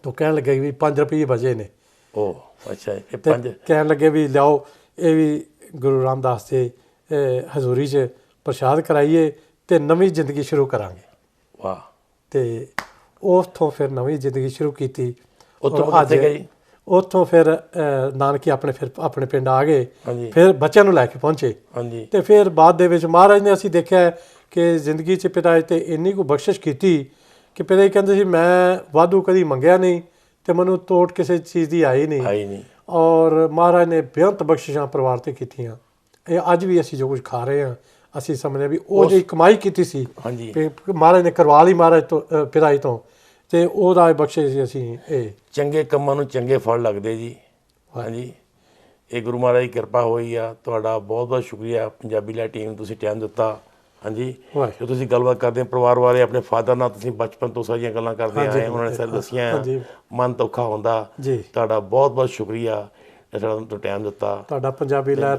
ਤਾਂ ਕਹਿਣ ਲੱਗੇ ਵੀ 5 ਰੁਪਏ ਬਚੇ ਨੇ। ਉਹ ਅੱਛਾ, ਇਹ 5 ਕਹਿਣ ਲੱਗੇ ਵੀ ਲਿਆਓ ਇਹ ਵੀ ਗੁਰੂ ਰਾਮਦਾਸ ਦੇ ਹਜ਼ੂਰੀ 'ਚ ਪ੍ਰਸ਼ਾਦ ਕਰਾਈਏ ਤੇ ਨਵੀਂ ਜ਼ਿੰਦਗੀ ਸ਼ੁਰੂ ਕਰਾਂਗੇ। ਵਾਹ। ਤੇ ਉੱਥੋਂ ਫਿਰ ਨਵੀਂ ਜ਼ਿੰਦਗੀ ਸ਼ੁਰੂ ਕੀਤੀ। ਉੱਥੋਂ ਫਿਰ ਨਾਨਕੀ ਆਪਣੇ ਪਿੰਡ ਆ ਗਏ, ਫਿਰ ਬੱਚਿਆਂ ਨੂੰ ਲੈ ਕੇ ਪਹੁੰਚੇ। ਤੇ ਫਿਰ ਬਾਅਦ ਦੇ ਵਿੱਚ ਮਹਾਰਾਜ ਨੇ ਅਸੀਂ ਦੇਖਿਆ ਕਿ ਜ਼ਿੰਦਗੀ 'ਚ ਪਿਤਾ ਜੀ 'ਤੇ ਇੰਨੀ ਕੁ ਬਖਸ਼ਿਸ਼ ਕੀਤੀ ਕਿ ਪਿਤਾ ਜੀ ਕਹਿੰਦੇ ਸੀ ਮੈਂ ਵਾਧੂ ਕਦੀ ਮੰਗਿਆ ਨਹੀਂ ਤੇ ਮੈਨੂੰ ਤੋਟ ਕਿਸੇ ਚੀਜ਼ ਦੀ ਆਈ ਨਹੀਂ। ਔਰ ਮਹਾਰਾਜ ਨੇ ਬੇਅੰਤ ਬਖਸ਼ਿਸ਼ਾਂ ਪਰਿਵਾਰ 'ਤੇ ਕੀਤੀਆਂ। ਇਹ ਅੱਜ ਵੀ ਅਸੀਂ ਜੋ ਕੁਝ ਖਾ ਰਹੇ ਹਾਂ ਅਸੀਂ ਸਮਝਦੇ ਵੀ ਉਹ ਜਿਹੜੀ ਕਮਾਈ ਕੀਤੀ ਸੀ ਮਹਾਰਾਜ ਨੇ ਕਰਵਾ ਲਈ ਮਹਾਰਾਜ ਤੋਂ ਪਿਤਾ ਜੀ ਤੋਂ, ਤੇ ਉਹਦਾ ਬਖਸ਼ਿਸ਼ ਸੀ। ਅਸੀਂ ਇਹ ਚੰਗੇ ਕੰਮਾਂ ਨੂੰ ਚੰਗੇ ਫਲ ਲੱਗਦੇ ਜੀ। ਹਾਂਜੀ, ਇਹ ਗੁਰੂ ਮਹਾਰਾਜ ਦੀ ਕਿਰਪਾ ਹੋਈ ਆ। ਤੁਹਾਡਾ ਬਹੁਤ ਬਹੁਤ ਸ਼ੁਕਰੀਆ ਪੰਜਾਬੀ ਲਾਈਵ ਟੀਮ ਨੂੰ, ਤੁਸੀਂ ਟਾਈਮ ਦਿੱਤਾ। ਹਾਂਜੀ, ਜੋ ਤੁਸੀਂ ਗੱਲਬਾਤ ਕਰਦੇ ਹੋ ਪਰਿਵਾਰ ਬਾਰੇ, ਆਪਣੇ ਫਾਦਰ ਨਾਲ ਤੁਸੀਂ ਬਚਪਨ ਤੋਂ ਸਾਰੀਆਂ ਗੱਲਾਂ ਕਰਦੇ ਆਏ, ਉਹਨਾਂ ਨੇ ਸਾਰੇ ਦੱਸੀਆਂ, ਮਨ ਤਾਂ ਔਖਾ ਹੁੰਦਾ। ਤੁਹਾਡਾ ਬਹੁਤ ਬਹੁਤ ਸ਼ੁਕਰੀਆ, ਤੁਹਾਡਾ ਟਾਈਮ ਦਿੱਤਾ। ਤੁਹਾਡਾ ਪੰਜਾਬੀ ਲਾਈਵ